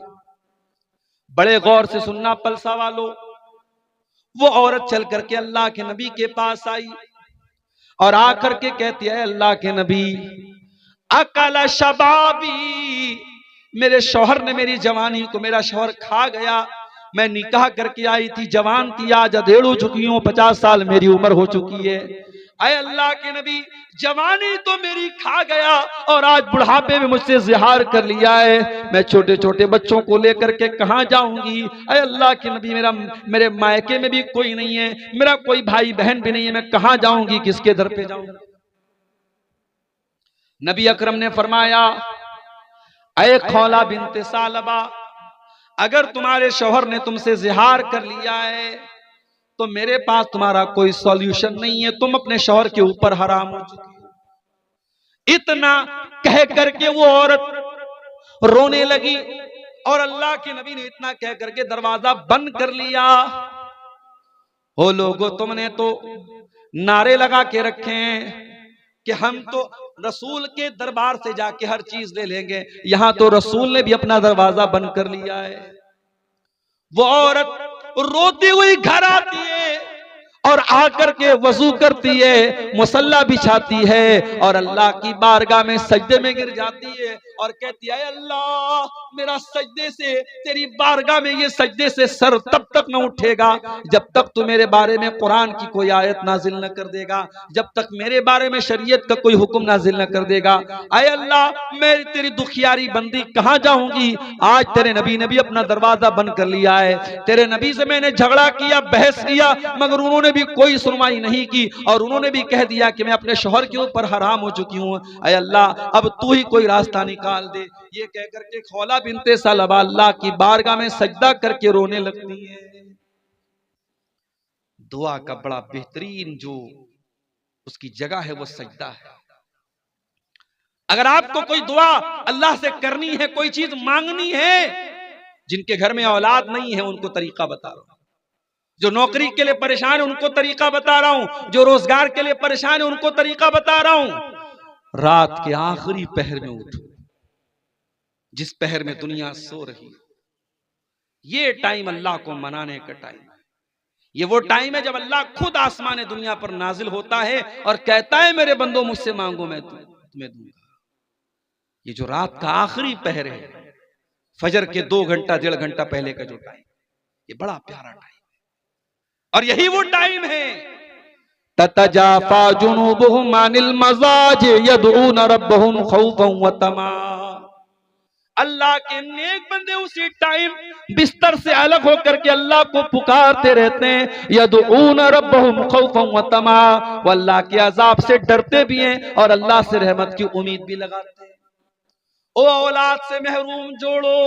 बड़े गौर से सुनना पलसा वालों, वो औरत चल करके अल्लाह के नबी के पास आई और आकर के कहती है, अल्लाह के नबी, अकल शबाबी, मेरे शौहर ने मेरी जवानी को, मेरा शौहर खा गया। मैं निकाह करके आई थी, जवान थी, आज अधेड़ हो चुकी हूं, 50 साल मेरी उम्र हो चुकी है। अय अल्लाह के नबी, जवानी तो मेरी खा गया और आज बुढ़ापे में मुझसे जिहार कर लिया है, मैं छोटे छोटे बच्चों को लेकर के कहां जाऊंगी? अय अल्लाह के नबी, मेरे मायके में भी कोई नहीं है, मेरा कोई भाई बहन भी नहीं है, मैं कहां जाऊंगी, किसके दर पे जाऊंगी? नबी अकरम ने फरमाया, अय खौला बिन्ते सालबा, अगर तुम्हारे शौहर ने तुमसे जिहार कर लिया है तो मेरे पास तुम्हारा कोई सॉल्यूशन नहीं है, तुम अपने शौहर के ऊपर हराम हो चुकी हो। इतना कह करके वो औरत रोने लगी और अल्लाह के नबी ने इतना कह करके दरवाजा बंद कर लिया। ओ लोगों, तुमने तो नारे लगा के रखे हैं कि हम तो रसूल के दरबार से जाके हर चीज ले लेंगे, यहां तो रसूल ने भी अपना दरवाजा बंद कर लिया है। वो औरत रोती हुई घर आती है और आकर के वजू करती है, मुसल्ला बिछाती है और अल्लाह की बारगाह में सजदे में गिर जाती है और कहती है, अल्लाह मेरा सजदे से, तेरी बारगाह में ये सजदे से सर तब तक न उठेगा जब तक तू मेरे बारे में कुरान की कोई आयत नाजिल न कर देगा, जब तक मेरे बारे में शरीयत का कोई हुक्म नाजिल न कर देगा। आए अल्लाह, मैं तेरी दुखियारी बंदी कहां जाऊंगी? आज तेरे नबी ने भी अपना दरवाजा बंद कर लिया है। तेरे नबी से मैंने झगड़ा किया, बहस किया, मगर उन्होंने भी कोई सुनवाई नहीं की और उन्होंने भी कह दिया कि मैं अपने शौहर के ऊपर हराम हो चुकी हूं। अय अल्लाह, अब तू ही कोई रास्ता निकाल दे। ये कह करके खौला बिनते सलबा अल्लाह की बारगाह में सजदा करके रोने लगती है। दुआ का बड़ा बेहतरीन जो उसकी जगह है वो सजदा है। अगर आपको कोई दुआ अल्लाह से करनी है, कोई चीज मांगनी है, जिनके घर में औलाद नहीं है उनको तरीका बता रहा हूं, जो नौकरी के लिए परेशान है उनको तरीका बता रहा हूं, जो रोजगार के लिए परेशान है उनको तरीका बता रहा हूं। रात के आखिरी पहर में उठो, जिस पहर में दुनिया सो रही है, ये टाइम अल्लाह को मनाने का टाइम है। ये वो टाइम है जब अल्लाह खुद आसमान दुनिया पर नाजिल होता है और कहता है मेरे बंदो मुझसे मांगो मैं तुम्हें दूंगा। ये जो रात का आखिरी पहर है, फजर के 2 घंटा 1.5 घंटा पहले का जो टाइम, ये बड़ा प्यारा टाइम है और यही वो टाइम है। ततजाफा जुनूबुहुम अनिल मजाज यदऊन रब्बहुम खौफन व तमा। अल्लाह के नेक बंदे उसी टाइम बिस्तर से अलग होकर के अल्लाह को पुकारते रहते हैं। यदऊन रब्बहुम खौफन व तमा, वो अल्लाह के अजाब से डरते भी हैं और अल्लाह से रहमत की उम्मीद भी लगाते हैं। ओ औलाद से महरूम जोड़ो,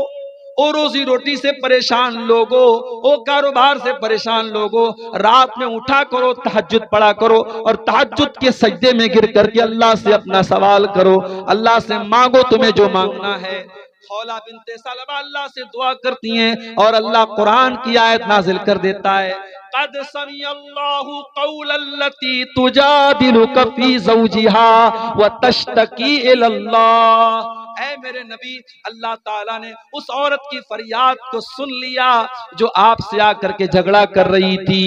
ओ रोजी रोटी से परेशान लोगो, ओ कारोबार से परेशान लोगो, रात में उठा करो, तहज्जुद पढ़ा करो और तहज्जुद के सजदे में गिर करके अल्लाह से अपना सवाल करो, अल्लाह से मांगो तुम्हें जो मांगना है। खौला बिनते सलबा अल्लाह से दुआ करती हैं और अल्लाह कुरान की आयत नाजिल कर देता है। कद समिअल्लाहु कौलल्लती तुजादिलुका फी ज़ौजिहा व तश्तकी इलल्लाह। ऐ मेरे नबी, अल्लाह ताला ने उस औरत की फरियाद को सुन लिया जो आपसे आकर के झगड़ा कर रही थी।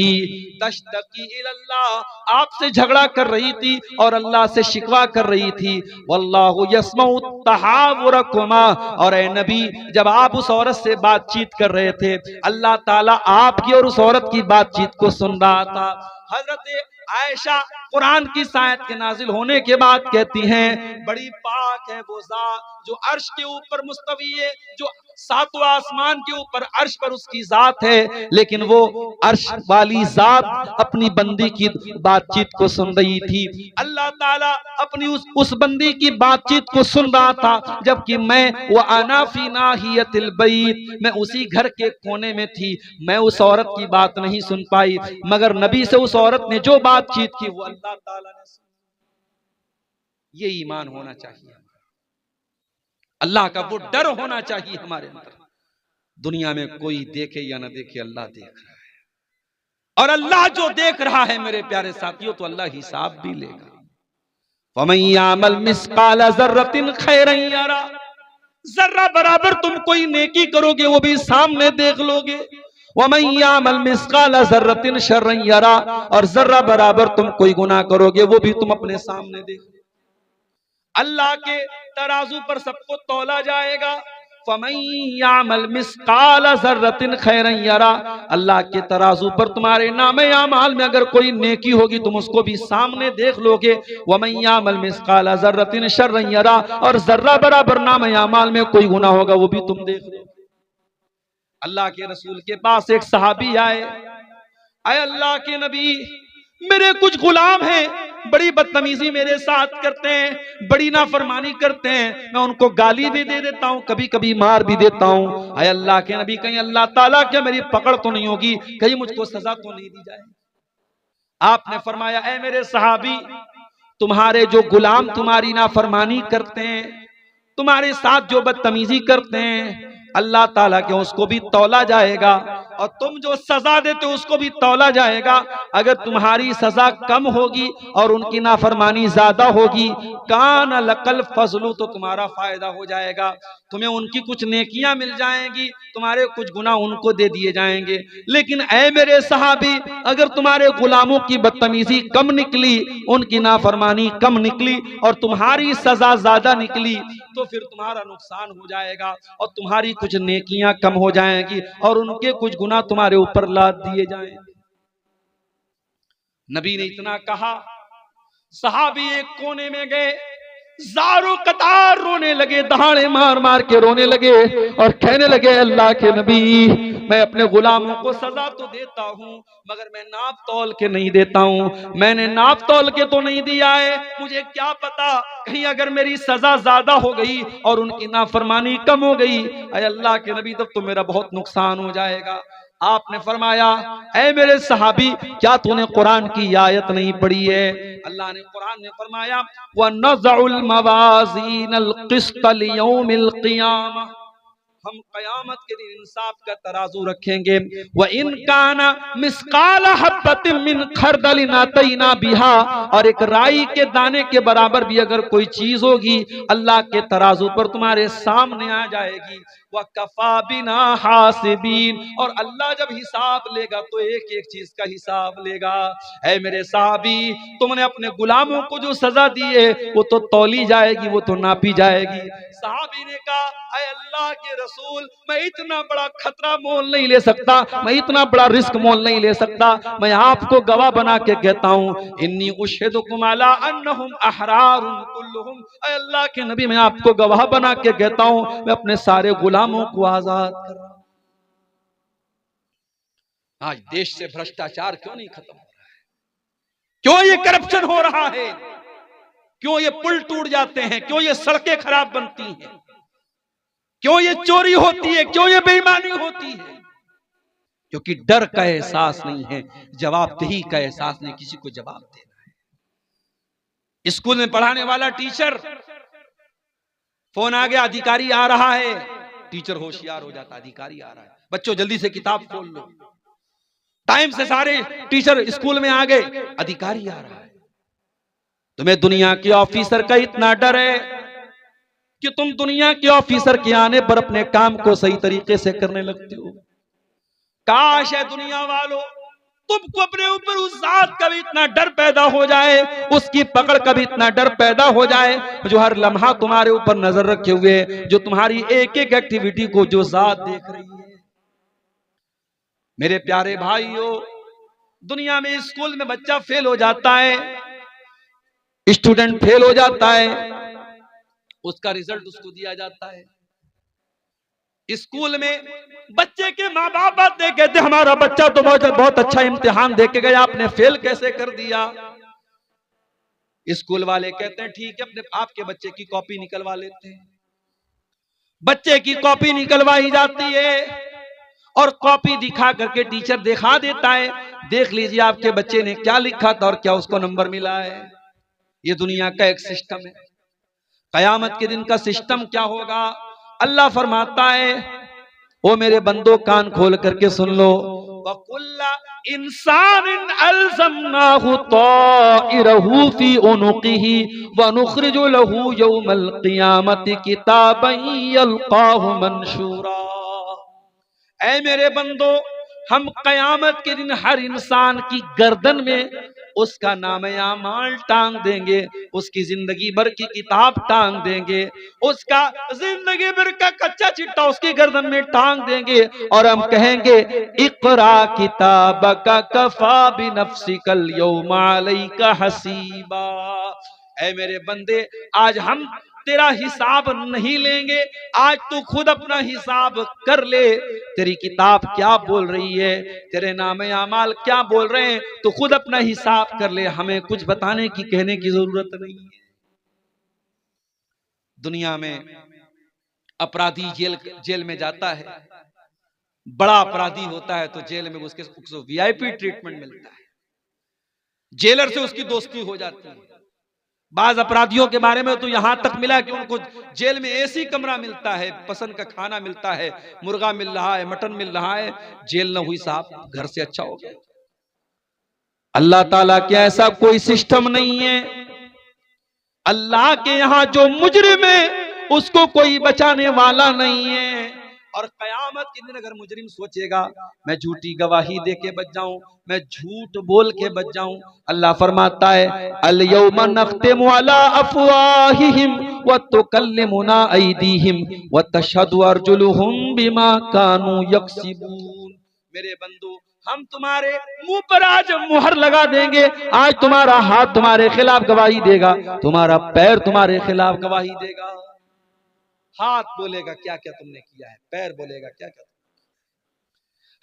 तश्तकी इलल्लाह, आपसे झगड़ा कर रही थी और अल्लाह से शिकवा कर रही थी। वल्लाहु यस्मउ तहावुरकुमा, और ऐ नबी, जब आप उस औरत से बातचीत कर रहे थे, अल्लाह ताला आपकी और उस औरत की बातचीत को सुन रहा था। हजरत आयशा कुरान की आयत के नाजिल होने के बाद कहती हैं, बड़ी पाक है वो ज़ात जो अर्श के ऊपर मुस्तवी है, जो 7वां आसमान के ऊपर अर्श पर उसकी जात है, लेकिन वो अर्श वाली जात अपनी बंदी की बातचीत को सुन रही थी। अल्लाह ताला अपनी उस बंदी की बातचीत को सुन रहा था, जबकि मैं वो आना फी नाहियतिल बैत, मैं उसी घर के कोने में थी, मैं उस औरत की बात नहीं सुन पाई, मगर नबी से उस औरत ने जो बातचीत की वो अल्लाह ताला ने सुनी। ये ईमान होना चाहिए, अल्लाह का वो डर होना चाहिए हमारे अंदर। दुनिया में कोई देखे या ना देखे, अल्लाह देख रहा है और अल्लाह जो देख रहा है मेरे प्यारे साथियों, तो अल्लाह हिसाब भी लेगा। वमन यामल मिस्काल ज़र्रतिन खैरन यरा, जर्रा बराबर तुम कोई नेकी करोगे वो भी सामने देख लोगे। वमन यामल मिस्काल ज़र्रतिन शर्रन यरा, और जर्रा बराबर तुम कोई गुनाह करोगे वो भी तुम अपने सामने देखो। अल्लाह के तराजू पर सबको तौला जाएगा। फमन यामल मिस्काल ज़र्रतिन खैरन यरा, अल्लाह के तराजू पर तुम्हारे नामे आमाल में अगर कोई नेकी होगी तुम उसको भी सामने देख लोगे। वमन यामल मिस्काल ज़र्रतिन शर्रन यरा, और जर्रा बराबर नामे आमाल में कोई गुनाह होगा वो भी तुम देख लोगे। अल्लाह के रसूल के पास एक सहाबी आए, आए अल्लाह के नबी, मेरे कुछ गुलाम हैं, बड़ी बदतमीजी मेरे साथ करते हैं, बड़ी नाफरमानी करते हैं, मैं उनको गाली भी दे देता हूं, कभी कभी मार भी देता हूं। आए अल्लाह के नबी, कहीं अल्लाह ताला क्या मेरी पकड़ तो नहीं होगी, कहीं मुझको सजा तो नहीं दी जाए। आपने फरमाया, ऐ मेरे सहाबी, तुम्हारे जो गुलाम तुम्हारी नाफरमानी करते हैं, तुम्हारे साथ जो बदतमीजी करते हैं, अल्लाह ताला के उसको भी तौला जाएगा और तुम जो सजा देते हो उसको भी तौला जाएगा। अगर तुम्हारी सजा कम होगी और उनकी नाफरमानी ज्यादा होगी, कान लकल फजलू, तो तुम्हारा फायदा हो जाएगा, तुम्हें उनकी कुछ नेकियां मिल जाएंगी, तुम्हारे कुछ गुनाह उनको दे दिए जाएंगे। लेकिन ऐ मेरे सहाबी, अगर तुम्हारे गुलामों की बदतमीजी कम निकली, उनकी नाफरमानी कम निकली और तुम्हारी सजा ज्यादा निकली, तो फिर तुम्हारा नुकसान हो जाएगा और तुम्हारी कुछ नेकियां कम हो जाएंगी और उनके कुछ गुनाह तुम्हारे ऊपर लाद दिए जाएंगे। नबी ने इतना कहा, सहाबी एक कोने में गए, ज़ारो कतार रोने लगे, दहाड़े मार मार के रोने लगे और कहने लगे, अल्लाह के नबी, मैं अपने गुलामों को सजा तो देता हूँ मगर मैं नाप तौल के नहीं देता हूँ। मैंने नाप तौल के तो नहीं दिया है, मुझे क्या पता कहीं अगर मेरी सजा ज्यादा हो गई और उनकी नाफरमानी कम हो गई, अरे अल्लाह के नबी, तब तो मेरा बहुत नुकसान हो जाएगा। आपने फरमाया, ऐ मेरे सहाबी, क्या तूने कुरान की आयत नहीं पढ़ी है? अल्लाह ने कुरान में फरमाया, वनज़उल मवाज़ीनल क़िस्त लियौमिल क़ियामह, हम कयामत के दिन इंसाफ का तराजू रखेंगे। व इन काना मिस्काल हब्बतिन मिन खरदलिन अतैना बिहा, और एक राई के दाने के बराबर भी अगर कोई चीज होगी अल्लाह के तराजू पर तुम्हारे सामने आ जाएगी। व कफा बिना हासिबीन, और अल्लाह जब हिसाब लेगा तो एक एक चीज का हिसाब लेगा। ऐ मेरे साहबी, तुमने अपने गुलामों को जो सजा दी है वो तो तौली जाएगी, वो तो नापी जाएगी। साहबी ने कहा, ऐ अल्लाह के रसूल, मैं इतना बड़ा खतरा मोल नहीं ले सकता, मैं इतना बड़ा रिस्क मोल नहीं ले सकता। मैं आपको गवाह बना के कहता हूँ, इन्नी उशहिदुकुम अला अन्नहुम अहरारुन कुल्लुहुम, ऐ अल्लाह के नबी, मैं आपको गवाह बना के कहता हूँ, मैं अपने सारे गुलामों को आजाद कर रहा हूं। आज देश से भ्रष्टाचार क्यों नहीं खत्म हो रहा है? क्यों ये करप्शन हो रहा है? क्यों ये पुल टूट जाते हैं? क्यों ये सड़कें खराब बनती हैं? क्यों ये चोरी होती है? क्यों ये बेईमानी होती है? क्योंकि डर का एहसास नहीं है, जवाबदेही का एहसास नहीं, किसी को जवाब देना है। स्कूल में पढ़ाने वाला टीचर, फोन आ गया, अधिकारी आ रहा है, टीचर होशियार हो जाता, अधिकारी आ रहा है, बच्चों जल्दी से किताब खोल लो। टाइम से सारे टीचर स्कूल में आ गए, अधिकारी आ रहा है। तुम्हें दुनिया के ऑफिसर का इतना डर है कि तुम दुनिया के ऑफिसर के आने पर अपने काम को सही तरीके से करने लगते हो। काश है दुनिया वालों, तुमको अपने ऊपर उस जात का भी इतना डर पैदा हो जाए, उसकी पकड़ का भी इतना डर पैदा हो जाए जो हर लम्हा तुम्हारे ऊपर नजर रखे हुए, जो तुम्हारी एक एक एक्टिविटी को जो जात देख रही है। मेरे प्यारे भाइयों, दुनिया में स्कूल में बच्चा फेल हो जाता है, स्टूडेंट फेल हो जाता है, उसका रिजल्ट उसको दिया जाता है। स्कूल में बच्चे के माँ बाप बात दे कहते, हमारा बच्चा तो बहुत अच्छा इम्तिहान दे के गया, आपने फेल कैसे कर दिया? स्कूल वाले कहते हैं, ठीक है, अपने आपके बच्चे की कॉपी निकलवा लेते हैं। बच्चे की कॉपी निकलवाई जाती है और कॉपी दिखा करके टीचर दिखा देता है, देख लीजिए आपके बच्चे ने क्या लिखा था और क्या उसको नंबर मिला है। ये दुनिया का एक सिस्टम है। कयामत के दिन का सिस्टम क्या होगा? अल्लाह फरमाता है, ओ मेरे बंदो कान खोल करके सुन लो, वकुल्ला इंसान अलज़मनाहु ताइरहु फी उनुक़िही व नुख़रिजु लहू यौमल क़ियामति किताबन यल्क़ाहु मंशूरा। ऐ मेरे बंदो, हम कयामत के दिन हर इंसान की गर्दन में उसका नाम-ए-आमाल टांग देंगे, उसकी जिंदगी भर की किताब टांग देंगे, उसका जिंदगी भर का कच्चा चिट्ठा उसकी गर्दन में टांग देंगे और हम कहेंगे, इक़रा किताबका कफ़ा बिनफ़्सिकल यौमा अलैका हसीबा। ऐ मेरे बंदे, आज हम तेरा हिसाब नहीं लेंगे, आज तू खुद अपना हिसाब कर ले। तेरी किताब क्या बोल रही है, तेरे नामे आमाल क्या बोल रहे हैं, तू खुद अपना हिसाब कर ले। हमें कुछ बताने की, कहने की जरूरत नहीं है। दुनिया में अपराधी जेल में जाता है, बड़ा अपराधी होता है तो जेल में उसको वीआईपी ट्रीटमेंट मिलता है, जेलर से उसकी दोस्ती हो जाती है। बाज अपराधियों के बारे में तो यहां तक मिला कि उनको जेल में एसी कमरा मिलता है, पसंद का खाना मिलता है, मुर्गा मिल रहा है, मटन मिल रहा है। जेल न हुई साहब, घर से अच्छा हो गया। अल्लाह ताला के ऐसा कोई सिस्टम नहीं है। अल्लाह के यहां जो मुजरिम है उसको कोई बचाने वाला नहीं है। और कयामत के दिन अगर मुजरिम सोचेगा मैं झूठी गवाही दे के बच जाऊं, मैं झूठ बोल के बच जाऊं, अल्लाह फरमाता है अल यौमा नख्तिमु अला अफवाहिहिम व तुकल्लिमुना अयदीहिम व तशहदु अर्जुलुहुम बिमा कानू यक्सिबून। मेरे बंदो, हम तुम्हारे मुंह पर आज मुहर लगा देंगे। आज तुम्हारा हाथ तुम्हारे खिलाफ गवाही देगा, तुम्हारा पैर तुम्हारे खिलाफ गवाही देगा। हाथ बोलेगा क्या क्या तुमने किया है, पैर बोलेगा क्या क्या।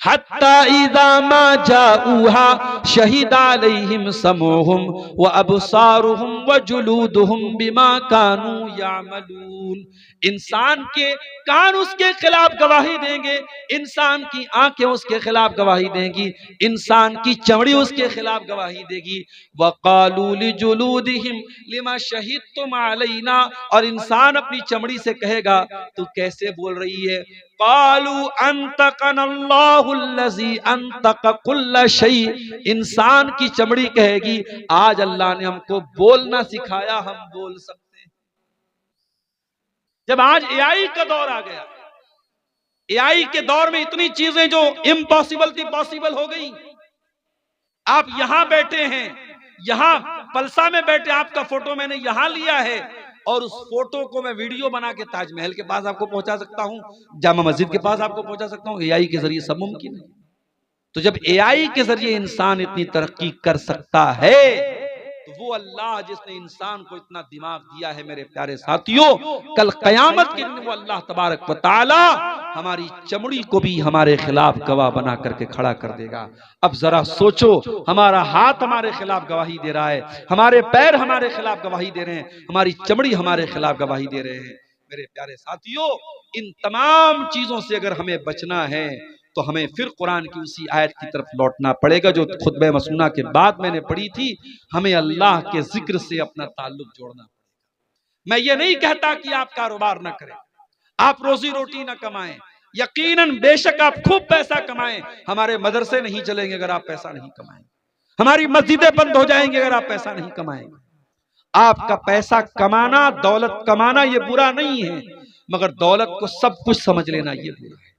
हत्ता इज़ा मा जाऊहा शहीद अलैहिम समूहुम व अबसारुहुम व जुलूदुहुम बिमा कानू यामलून। इंसान के कान उसके खिलाफ गवाही देंगे, इंसान की आंखें उसके खिलाफ गवाही देंगी, इंसान की चमड़ी उसके खिलाफ गवाही देगी। वक़ालू लिजुलूदिहिम लिमा शहीदतुम अलैना, और इंसान अपनी चमड़ी से कहेगा तू कैसे बोल रही है। क़ालू अंतक़नल्लाहुल्लज़ी अंतक़ कुल्ल शै, इंसान की चमड़ी कहेगी आज अल्लाह ने हमको बोलना सिखाया, हम बोल सकते हैं। जब आज एआई का दौर आ गया, एआई के दौर में इतनी चीजें जो इम्पॉसिबल थी पॉसिबल हो गई। आप यहां बैठे हैं, यहां पलसा में बैठे, आपका फोटो मैंने यहां लिया है और उस फोटो को मैं वीडियो बना के ताजमहल के पास आपको पहुंचा सकता हूं, जामा मस्जिद के पास आपको पहुंचा सकता हूं। एआई के जरिए सब मुमकिन है। तो जब एआई के जरिए इंसान इतनी तरक्की कर सकता है तो वो अल्लाह जिसने इंसान को इतना दिमाग दिया है, मेरे प्यारे साथियों, कल कयामत के दिन वो अल्लाह तबारक व तआला हमारी चमड़ी को भी हमारे खिलाफ गवाह बना करके खड़ा कर देगा। अब जरा सोचो, हमारा हाथ हमारे खिलाफ गवाही दे रहा है, हमारे पैर हमारे खिलाफ गवाही दे रहे हैं, हमारी चमड़ी हमारे खिलाफ गवाही दे रहे हैं। मेरे प्यारे साथियों, इन तमाम चीजों से अगर हमें बचना है तो हमें फिर कुरान की उसी आयत की तरफ लौटना पड़ेगा जो खुतबे मसनूना के बाद मैंने पढ़ी थी। हमें अल्लाह के जिक्र से अपना ताल्लुक जोड़ना पड़ेगा। मैं ये नहीं कहता कि आप कारोबार ना करें, आप रोजी रोटी ना कमाएं, यकीनन बेशक आप खूब पैसा कमाएं, हमारे मदरसे नहीं चलेंगे अगर आप पैसा नहीं कमाएंगे, हमारी मस्जिदें बंद हो जाएंगी अगर आप पैसा नहीं कमाएंगे। आपका पैसा कमाना, दौलत कमाना ये बुरा नहीं है, मगर दौलत को सब कुछ समझ लेना ये बुरा है।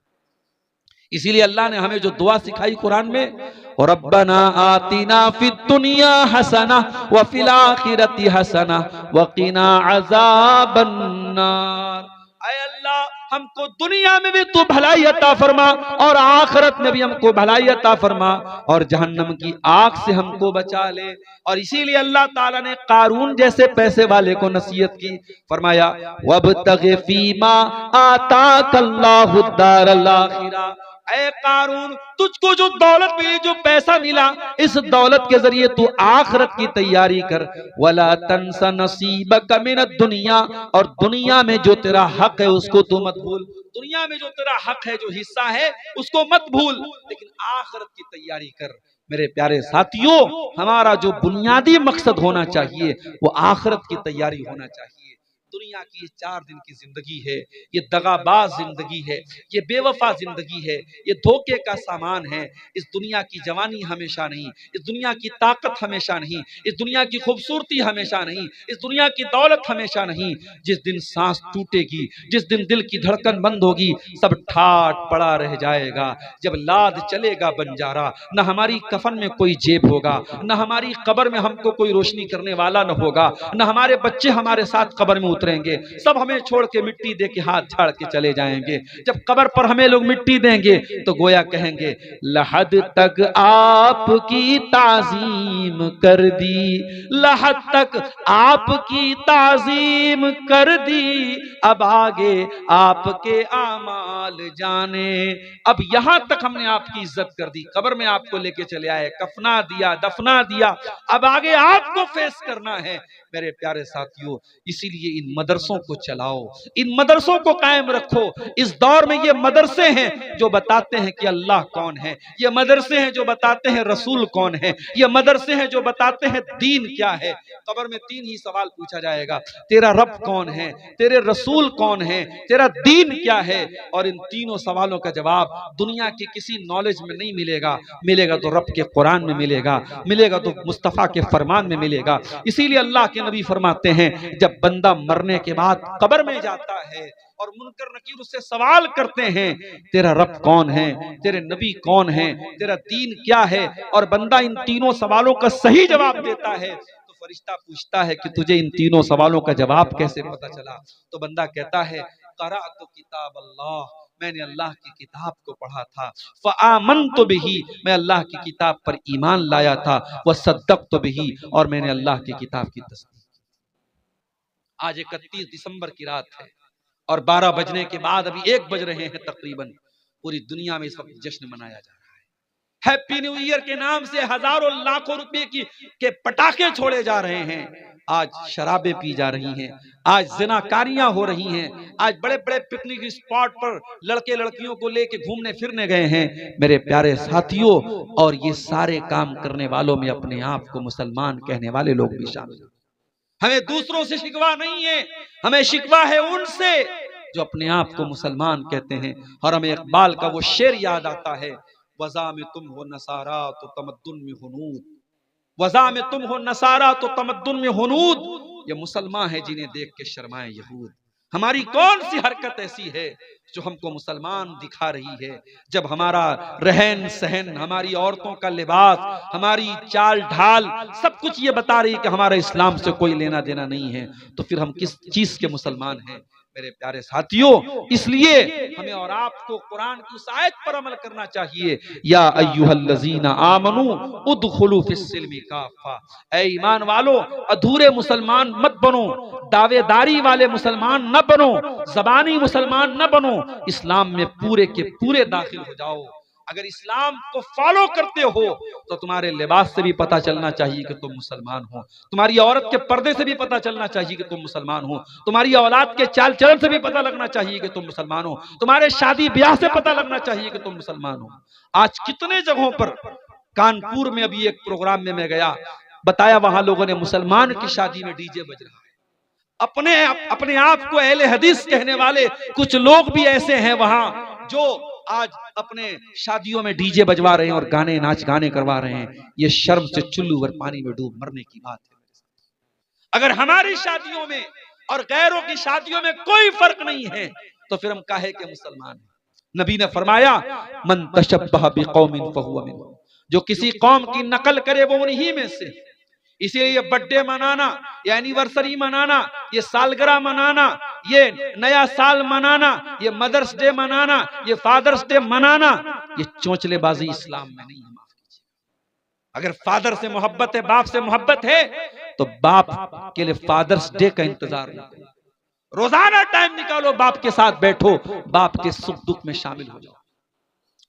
इसीलिए अल्लाह ने हमें जो दुआ सिखाई कुरान में, रब्बना आतिना फिद दुनिया हसना व फिल आखिरति हसना व क़िना अज़ाबन नार। ऐ अल्लाह, हमको दुनिया में भी तू भलाई अता फरमा और आखिरत में भी हमको भलाई अता फरमा और जहन्नम की आग से हमको बचा ले। और इसीलिए अल्लाह ताला ने कारून जैसे पैसे वाले को नसीहत की, फरमाया वब्तग़ि फ़ीमा आताकल्लाहु दारल आखिरा। ऐ कारून, तुझको जो दौलत मिली, जो पैसा मिला, इस दौलत के जरिए तू आखिरत की तैयारी कर। वला तंसा नसीबक मिनद दुनिया, और दुनिया में जो तेरा हक है उसको तू मत भूल। दुनिया में जो तेरा हक है, जो हिस्सा है, उसको मत भूल, लेकिन आखिरत की तैयारी कर। मेरे प्यारे साथियों, हमारा जो बुनियादी मकसद होना चाहिए वो आखिरत की तैयारी होना चाहिए। दुनिया की ये 4 दिन की जिंदगी है, ये दगाबाज जिंदगी है, ये बेवफा जिंदगी है, ये धोखे का सामान है। इस दुनिया की जवानी हमेशा नहीं, इस दुनिया की ताकत हमेशा नहीं, इस दुनिया की खूबसूरती हमेशा नहीं, इस दुनिया की दौलत हमेशा नहीं। जिस दिन सांस टूटेगी, जिस दिन दिल की धड़कन बंद होगी, सब ठाट पड़ा रह जाएगा। जब लाद चलेगा बंजारा, न हमारी कफन में कोई जेब होगा, न हमारी कब्र में हमको कोई रोशनी करने वाला न होगा, न हमारे बच्चे हमारे साथ कब्र में उतरेंगे। सब हमें छोड़ के मिट्टी दे के हाथ झाड़ के चले जाएंगे। जब कब्र पर हमें लोग मिट्टी देंगे तो गोया कहेंगे लहद तक आपकी ताजीम कर दी, लहद तक आपकी ताजीम कर दी, अब आगे आपके आमाल जाने। अब यहां तक हमने आपकी इज्जत कर दी, कब्र में आपको लेके चले आए, कफना दिया, दफना दिया, अब आगे आपको फेस करना है। मेरे प्यारे साथियों, इसीलिए इन मदरसों को चलाओ, इन मदरसों को कायम रखो। इस दौर में ये मदरसे हैं जो बताते हैं कि अल्लाह कौन है, ये मदरसे हैं जो बताते हैं रसूल कौन है, ये मदरसे हैं जो बताते हैं दीन क्या है। कब्र में 3 ही सवाल पूछा जाएगा, तेरा रब कौन है, तेरे रसूल कौन है, तेरा दीन क्या है। और इन तीनों सवालों का जवाब दुनिया के किसी नॉलेज में नहीं मिलेगा, मिलेगा तो रब के कुरान में मिलेगा, मिलेगा तो मुस्तफा के फरमान में मिलेगा। इसीलिए अल्लाह के नबी फरमाते हैं, जब बंदा मरने के बाद कब्र में जाता है और मुनकर नकीर उससे सवाल करते हैं, तेरा रब कौन है, तेरे नबी कौन है, तेरा दीन क्या है, और बंदा इन तीनों सवालों का सही जवाब देता है, तो फरिश्ता पूछता है कि तुझे इन तीनों सवालों का जवाब कैसे पता चला? तो बंदा कहता है, क़राअतु किताब अल्लाह, मैंने अल्लाह की किताब को पढ़ा था, फ़आमनतु बिही, मैं अल्लाह की किताब पर ईमान लाया था, वसद्दक़तु बिही, और मैंने अल्लाह की किताब की तस्दीक। आज 31 दिसंबर की रात है और 12 बजने के बाद अभी 1 बज रहे हैं तकरीबन, पूरी दुनिया में इस वक्त जश्न मनाया जा रहा है। हैप्पी न्यू ईयर के नाम से हजारों लाखों रुपए के पटाखे छोड़े जा रहे हैं। आज शराबें पी जा रही हैं, आज ज़िनाकारियां हो रही हैं, आज बड़े बड़े पिकनिक स्पॉट पर लड़के लड़कियों को लेके घूमने फिरने गए हैं मेरे प्यारे साथियों। और ये सारे काम करने वालों में अपने आप को मुसलमान कहने वाले लोग भी शामिल हैं। हमें दूसरों से शिकवा नहीं है, हमें शिकवा है उनसे जो अपने आप को मुसलमान कहते हैं। और हमें इकबाल का वो शेर याद आता है, वज़ा में तुम हो नसारा तो तमद्दुन में हुनूद, वज़ा में तुम हो नसारा तो तमद्दुन में हुनूद, ये मुसलमान है जिन्हें देख के शर्माए यहूद। हमारी कौन सी हरकत ऐसी है जो हमको मुसलमान दिखा रही है? जब हमारा रहन सहन, हमारी औरतों का लिबास, हमारी चाल ढाल सब कुछ ये बता रही कि हमारा इस्लाम से कोई लेना देना नहीं है, तो फिर हम किस चीज के मुसलमान हैं मेरे प्यारे साथियों? इसलिए हमें और आपको कुरान की उस आयत पर अमल करना चाहिए, या अय्युहल्लज़ीना आमनू उदखुलू फिस्सिल्मि काफ़ा, ऐ ईमान वालो अधूरे मुसलमान मत बनो, दावेदारी वाले मुसलमान न बनो, ज़बानी मुसलमान न बनो, इस्लाम में पूरे के पूरे दाखिल हो जाओ। अगर इस्लाम को फॉलो करते हो तो तुम्हारे लिबास से भी पता चलना चाहिए कि तुम मुसलमान हो, तुम्हारी औरत के पर्दे से भी पता चलना चाहिए कि तुम मुसलमान हो, तुम्हारी औलाद के चाल चलन से भी पता लगना चाहिए कि तुम मुसलमान हो, तुम्हारे शादी ब्याह से पता लगना चाहिए कि तुम मुसलमान हो। आज कितने जगहों पर, कानपुर में अभी एक प्रोग्राम में मैं गया, बताया वहां लोगों ने मुसलमान की शादी में डीजे बज रहा है। अपने आप को अहले हदीस कहने वाले कुछ लोग भी ऐसे हैं वहां जो आज अपने शादियों में डीजे बजवा रहे हैं और गाने नाच गाने करवा रहे हैं। ये शर्म से चुल्लू भर पानी में डूब मरने की बात है। अगर हमारी शादियों में और गैरों की शादियों में कोई फर्क नहीं है तो फिर हम काहे के मुसलमान हैं? नबी ने फरमाया, मन तशब्बह बिकौमिन फहुव मिनहुम, जो किसी कौम की नकल करे वो उन्हीं में से। इसीलिए ये बर्थडे मनाना, ये एनिवर्सरी मनाना, ये सालगिरह मनाना, ये नया साल मनाना, ये मदर्स डे मनाना, ये फादर्स डे मनाना, ये चोंचलेबाजी इस्लाम में नहीं है। माफ कीजिए, अगर फादर से मोहब्बत है, बाप से मोहब्बत है, तो बाप के लिए फादर्स डे का इंतजार ना करो, रोजाना टाइम निकालो, बाप के साथ बैठो, बाप के सुख दुख में शामिल हो जाओ।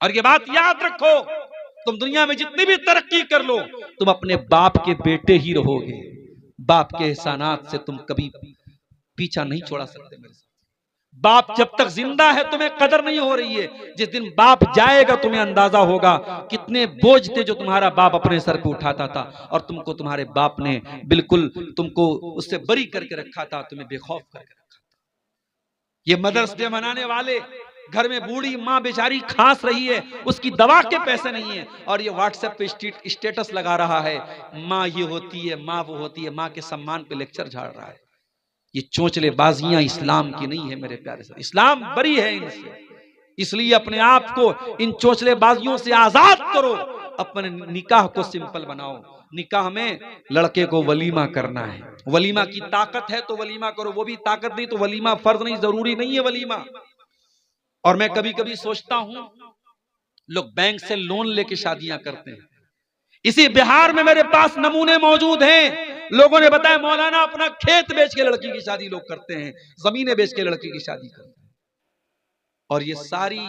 और ये बात याद रखो, तुम दुनिया में जितनी भी तरक्की कर लो, तुम अपने बाप के बेटे ही रहोगे। बाप के एहसानात से तुम कभी पीछा नहीं छोड़ा सकते मेरे साथ। बाप जब तक जिंदा है तुम्हें कदर नहीं हो रही है, जिस दिन बाप जाएगा तुम्हें अंदाजा होगा कितने बोझ थे जो तुम्हारा बाप अपने सर पे उठाता था, और तुमको तुम्हारे बाप ने बिल्कुल तुमको उससे बरी करके रखा था, तुम्हें बेखौफ करके रखा था। ये मदर्स डे मनाने वाले, घर में बूढ़ी माँ बेचारी खांस रही है, उसकी दवा के पैसे नहीं है, और ये व्हाट्सएप पे स्टेटस लगा रहा है, माँ ये होती है, माँ वो होती है, माँ के सम्मान पे लेक्चर झाड़ रहा है। ये चोंचले बाजियां इस्लाम की नहीं है मेरे प्यारे साथ, इस्लाम बरी है इनसे। इसलिए अपने आप को इन चोंचले बाजियों से आजाद करो, अपने निकाह को सिंपल बनाओ। निकाह में लड़के को वलीमा करना है, वलीमा की ताकत है तो वलीमा करो, वो भी ताकत नहीं तो वलीमा फर्ज नहीं, जरूरी नहीं है वलीमा। और मैं कभी कभी सोचता हूं, लोग बैंक से लोन लेके शादियां करते हैं। इसी बिहार में मेरे पास नमूने मौजूद हैं, लोगों ने बताया मौलाना अपना खेत बेच के लड़की की शादी लोग करते हैं, जमीनें बेच के लड़की की शादी करते हैं। और ये सारी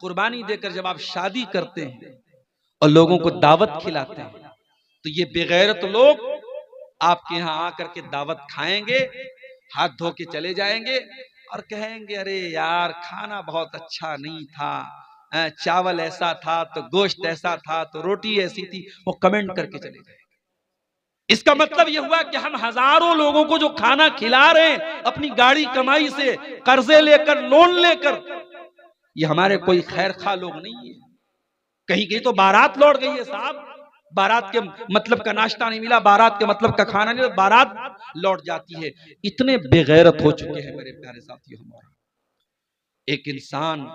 कुर्बानी देकर जब आप शादी करते हैं और लोगों को दावत खिलाते हैं, तो ये बेगैरत लोग आपके यहाँ आकर के दावत खाएंगे, हाथ धो के चले जाएंगे और कहेंगे अरे यार खाना बहुत अच्छा नहीं था, चावल ऐसा था तो गोश्त ऐसा था तो रोटी ऐसी थी, वो कमेंट करके चले जाएंगे। इसका मतलब यह हुआ कि हम हजारों लोगों को जो खाना खिला रहे हैं अपनी गाड़ी कमाई से, कर्जे लेकर, लोन लेकर, ये हमारे कोई खैर खा लोग नहीं है। कहीं कहीं तो बारात लौट गई है साहब, बारात के मतलब का नाश्ता नहीं मिला, बारात के मतलब का खाना नहीं मिला, बारात लौट जाती है। इतने बेगैरत हो चुके हैं मेरे प्यारे साथियों हमारा। एक इंसान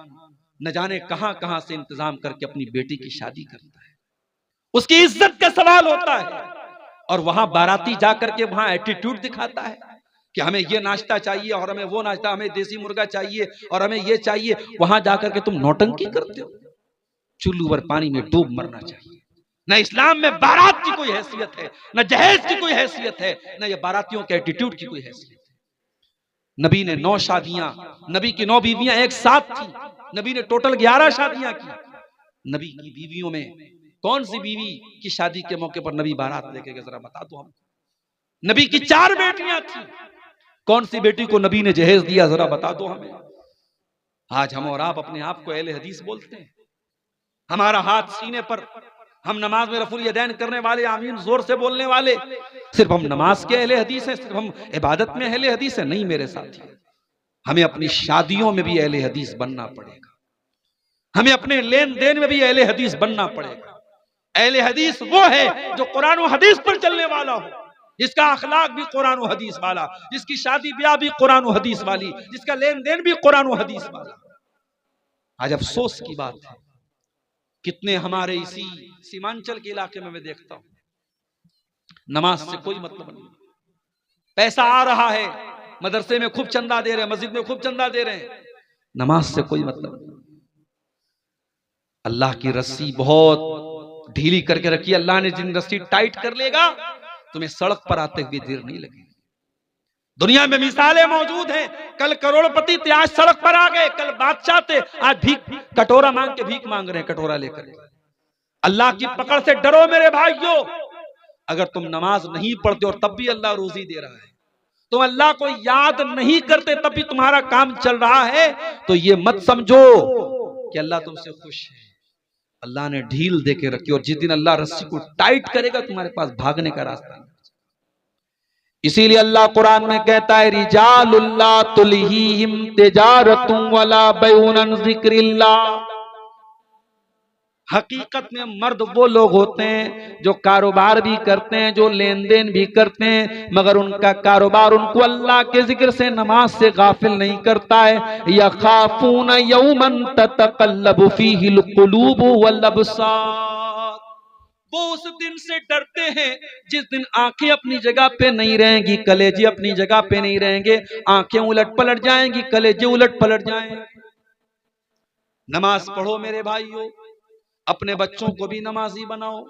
न जाने कहां कहां से इंतजाम करके अपनी बेटी की शादी करता है, उसकी इज्जत का सवाल होता है, और वहां बाराती जाकर के वहां एटीट्यूड दिखाता है कि हमें ये नाश्ता चाहिए और हमें वो नाश्ता, हमें देसी मुर्गा चाहिए और हमें ये चाहिए। वहां जाकर के तुम नौटंकी करते हो। चुल्लू भर पानी में डूब मरना चाहिए। न इस्लाम में बारात की कोई हैसियत है, न जहेज की कोई हैसियत है, न ये बारातियों के एटीट्यूड की कोई हैसियत है। नबी ने 9 शादियां, नबी की 9 बीवियां एक साथ थी। नबी ने टोटल 11 शादियां की। नबी की बीवियों में कौन सी बीवी की शादी के मौके पर नबी बारात लेके गए, जरा बता दो हम। नबी की 4 बेटियां थी, कौन सी बेटी को नबी ने जहेज दिया, जरा बता दो हमें। आज हम और आप अपने आप को अहले हदीस बोलते हैं। हमारा हाथ सीने पर, हम नमाज में रफुल यदैन करने वाले, आमीन जोर से बोलने वाले, सिर्फ हम नमाज के अहले हदीस हैं, सिर्फ हम इबादत में अहले हदीस हैं? नहीं मेरे साथी, हमें अपनी शादियों में भी अहले हदीस बनना पड़ेगा। हमें अपने लेन देन में भी अहले हदीस बनना पड़ेगा। अहले हदीस वो है जो कुरान और हदीस पर चलने वाला हो, जिसका अखलाक भी कुरान और हदीस वाला, जिसकी शादी ब्याह भी कुरान और हदीस वाली, जिसका लेन देन भी कुरान और हदीस वाला। आज अफसोस की बात है, कितने हमारे इसी सीमांचल के इलाके में मैं देखता हूं, नमाज से कोई मतलब नहीं। पैसा आ रहा है, मदरसे में खूब चंदा दे रहे हैं, मस्जिद में खूब चंदा दे रहे हैं, नमाज से कोई मतलब नहीं। अल्लाह की रस्सी बहुत ढीली करके रखी। अल्लाह ने जिन रस्सी टाइट कर लेगा, तुम्हें सड़क पर आते हुए देर नहीं लगेगी। दुनिया में मिसालें मौजूद हैं। कल करोड़पति थे, आज सड़क पर आ गए। कल बादशाह थे, आज भीख कटोरा मांग के भीख मांग रहे हैं, कटोरा लेकर। अल्लाह की पकड़ से डरो मेरे भाइयों। अगर तुम नमाज नहीं पढ़ते और तब भी अल्लाह रोजी दे रहा है, तुम अल्लाह को याद नहीं करते तब भी तुम्हारा काम चल रहा है, तो ये मत समझो कि अल्लाह तुमसे खुश है। अल्लाह ने ढील दे के रखी, और जिस दिन अल्लाह रस्सी को टाइट करेगा, तुम्हारे पास भागने का रास्ता नहीं। इसीलिए अल्लाह कुरान में कहता है, रिजालुल्लाह तुलहीहिम तिजारतुम वला बैउन अन जिक्रिल्लाह। हकीकत में मर्द वो लोग होते हैं जो कारोबार भी करते हैं, जो लेन देन भी करते हैं, मगर उनका कारोबार उनको अल्लाह के जिक्र से, नमाज से गाफिल नहीं करता है। यखाफून यौमन ततक़ल्लबु फीहिल क़ुलूब वल अब्सार। वो उस दिन से डरते हैं जिस दिन आंखें अपनी जगह पे नहीं रहेंगी, कलेजे अपनी जगह पे नहीं रहेंगे, आंखें उलट पलट जाएंगी, कलेजे उलट पलट जाएंगे। नमाज पढ़ो मेरे भाइयों, अपने बच्चों को भी नमाजी बनाओ,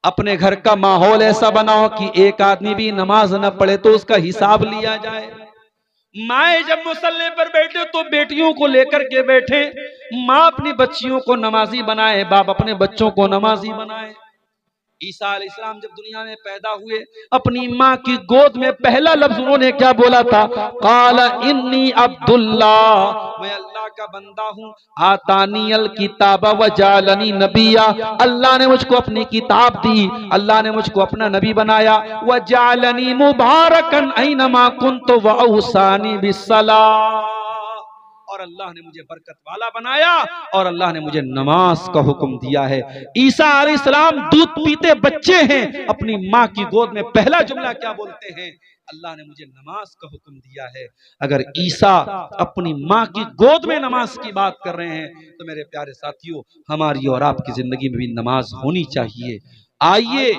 अपने घर का माहौल ऐसा बनाओ कि एक आदमी भी नमाज न पढ़े तो उसका हिसाब लिया जाए। माए जब मुसल्ले पर बैठे तो बेटियों को लेकर के बैठे, माँ अपनी बच्चियों को नमाजी बनाए, बाप अपने बच्चों को नमाजी बनाए। ईसा अलैहिस्सलाम जब दुनिया में पैदा हुए, अपनी माँ की गोद में पहला लफ्ज उन्होंने क्या बोला था? काला इन्नी अब्दुल्लाह, मैं अल्लाह का बंदा हूँ। आतानी अल किताबा व जालनी नबिया, अल्लाह ने मुझको अपनी किताब दी, अल्लाह ने मुझको अपना नबी बनाया। व जालनी मुबारकन ऐनमा कुन्तु व औसानी बिस्सलाह, और अल्लाह ने मुझे बरकत वाला बनाया, और अल्लाह ने मुझे नमाज का हुक्म दिया है। ईसा अलैहिस्सलाम दूध पीते बच्चे हैं, अपनी माँ की गोद में पहला जुमला क्या बोलते हैं? अल्लाह ने मुझे नमाज का हुक्म दिया है। अगर ईसा अपनी माँ की गोद में नमाज की बात कर रहे हैं, तो मेरे प्यारे साथियों, हमारी और आपकी जिंदगी में भी नमाज होनी चाहिए। आइए,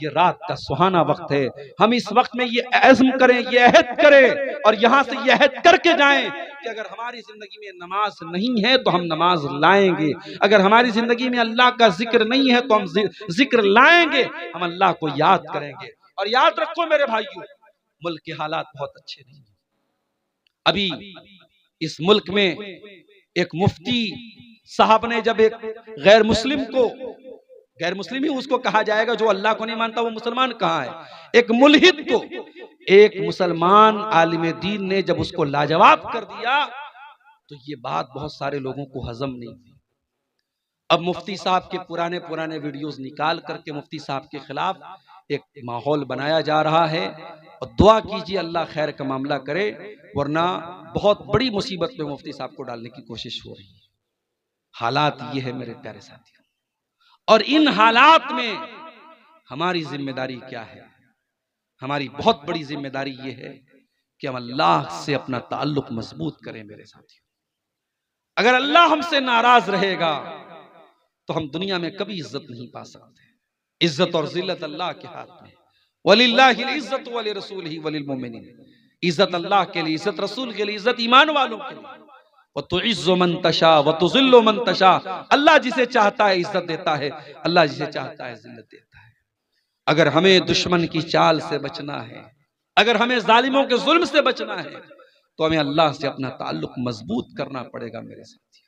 ये रात का सुहाना वक्त है, हम इस वक्त में ये अज़्म करें, ये अहद करें, और यहां से ये अहद करके जाएं कि अगर हमारी जिंदगी में नमाज नहीं है तो हम नमाज लाएंगे। अगर हमारी जिंदगी में अल्लाह का जिक्र नहीं है तो हम जिक्र लाएंगे, हम अल्लाह को याद करेंगे। और याद रखो मेरे भाइयों, मुल्क के हालात बहुत अच्छे नहीं है। अभी इस मुल्क में एक मुफ्ती साहब ने जब एक गैर मुस्लिम को, गैर मुस्लिम ही उसको कहा जाएगा, जो अल्लाह को नहीं मानता वो मुसलमान कहाँ है, एक मुल्हिद को एक मुसलमान आलिम दीन ने जब उसको लाजवाब कर दिया, तो ये बात बहुत सारे लोगों को हजम नहीं हुई। अब मुफ्ती साहब के पुराने पुराने वीडियोस निकाल करके मुफ्ती साहब के खिलाफ एक माहौल बनाया जा रहा है, और दुआ कीजिए अल्लाह खैर का मामला करे, वरना बहुत बड़ी मुसीबत में मुफ्ती साहब को डालने की कोशिश हो रही है। हालात ये है मेरे प्यारे साथियों, और इन हालात में हमारी जिम्मेदारी क्या है? हमारी बहुत बड़ी जिम्मेदारी ये है कि हम अल्लाह से अपना ताल्लुक मजबूत करें मेरे साथियों। अगर अल्लाह हमसे नाराज रहेगा तो हम दुनिया में कभी इज्जत नहीं पा सकते। इज्जत और जिल्लत अल्लाह के हाथ में। वलिल्लाहिल इज्जतु वलि रसूलिही वलिल मोमिनीन। इज्जत अल्लाह के लिए, इज्जत रसूल के लिए, इज्जत ईमान वालों के लिए। व तुइज्जु मन तशा व तुज़िल्लु मन तशा। अल्लाह जिसे चाहता है इज्जत देता है, अल्लाह जिसे चाहता है जिल्लत देता है। अगर हमें दुश्मन की चाल से बचना है, अगर हमें जालिमों के जुल्म से बचना है, तो हमें अल्लाह से अपना ताल्लुक मजबूत करना पड़ेगा मेरे साथी।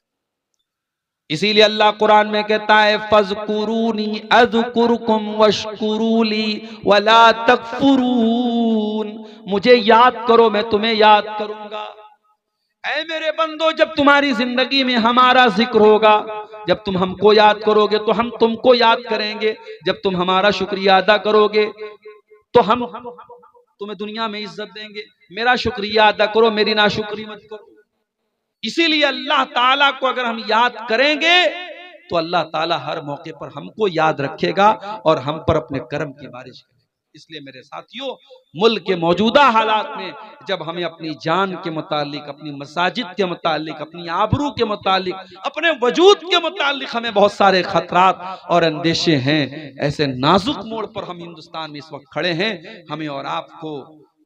इसीलिए अल्लाह कुरान में कहता है फज़कुरूनी अज़कुरुकुम वश्कुरूली वला तकफुरून। मुझे याद करो, मैं तुम्हें याद करूंगा। ऐ मेरे बंदो, जब तुम्हारी जिंदगी में हमारा जिक्र होगा, जब तुम हमको याद करोगे तो हम तुमको याद करेंगे। जब तुम हमारा शुक्रिया अदा करोगे तो हम तुम्हें दुनिया में इज्जत देंगे। मेरा शुक्रिया अदा करो, मेरी नाशुक्री मत करो। इसीलिए अल्लाह ताला को अगर हम याद करेंगे तो अल्लाह ताला हर मौके पर हमको याद रखेगा और हम पर अपने कर्म की बारिश करेगा। इसलिए मेरे साथियों, मुल्क के मौजूदा हालात में जब हमें अपनी जान के मुतालिक, अपनी मसाजिद के मुतालिक, अपनी आबरू के मुतालिक, अपने वजूद के मुतालिक हमें बहुत सारे खतरात और अंदेशे हैं, ऐसे नाजुक मोड़ पर हम हिंदुस्तान में इस वक्त खड़े हैं। हमें और आपको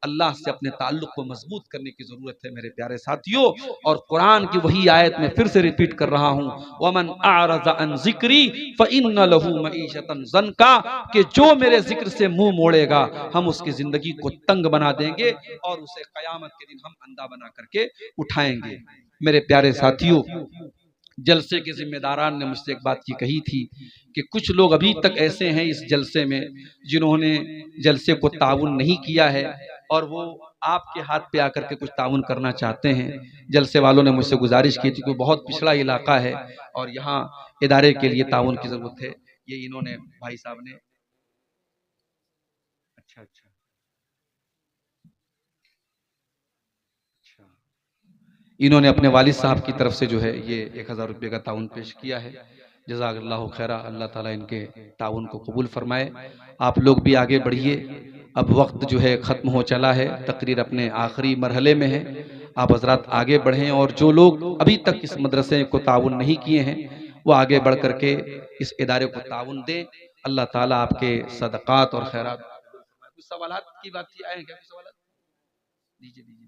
अल्लाह से अपने ताल्लुक को मजबूत करने की जरूरत है मेरे प्यारे साथियों। और कुरान की वही आयत में फिर से रिपीट कर रहा हूं, वमन अअरज़ अन ज़िक्री फ़इन्न लहू मईशतन ज़न्का, कि जो मेरे जिक्र से मुंह मोड़ेगा हम उसकी जिंदगी को तंग बना देंगे और उसे कयामत के दिन हम अंधा बना करके उठाएंगे। मेरे प्यारे साथियों, जलसे के जिम्मेदारान ने मुझसे एक बात की कही थी कि कुछ लोग अभी तक ऐसे हैं इस जलसे में जिन्होंने जलसे को ताउन नहीं किया है और वो आपके हाथ पे आकर के कुछ ताउन करना चाहते हैं। जलसे वालों ने मुझसे गुजारिश की थी कि बहुत पिछड़ा इलाका है और यहाँ इदारे के लिए ताउन की जरूरत है। ये इन्होंने भाई साहब ने अच्छा इन्होंने अपने वालिद साहब की तरफ से जो है ये 1000 रुपये का ताउन पेश किया है। जज़ाकल्लाहु खैरा, अल्लाह ताला इनके ताउन को कबूल फरमाए। आप लोग भी आगे बढ़िए, अब वक्त जो है ख़त्म हो चला है, तकरीर अपने आखिरी मरहले में है। आप हज़रात आगे बढ़ें और जो लोग अभी तक इस मदरसे को ताउन नहीं किए हैं वो आगे बढ़ करके इस इदारे को ताउन दें। अल्लाह ताला आपके सदक़ात और खैरात। कुछ सवालात की बात आए हैं क्या? कुछ सवालात दीजिए।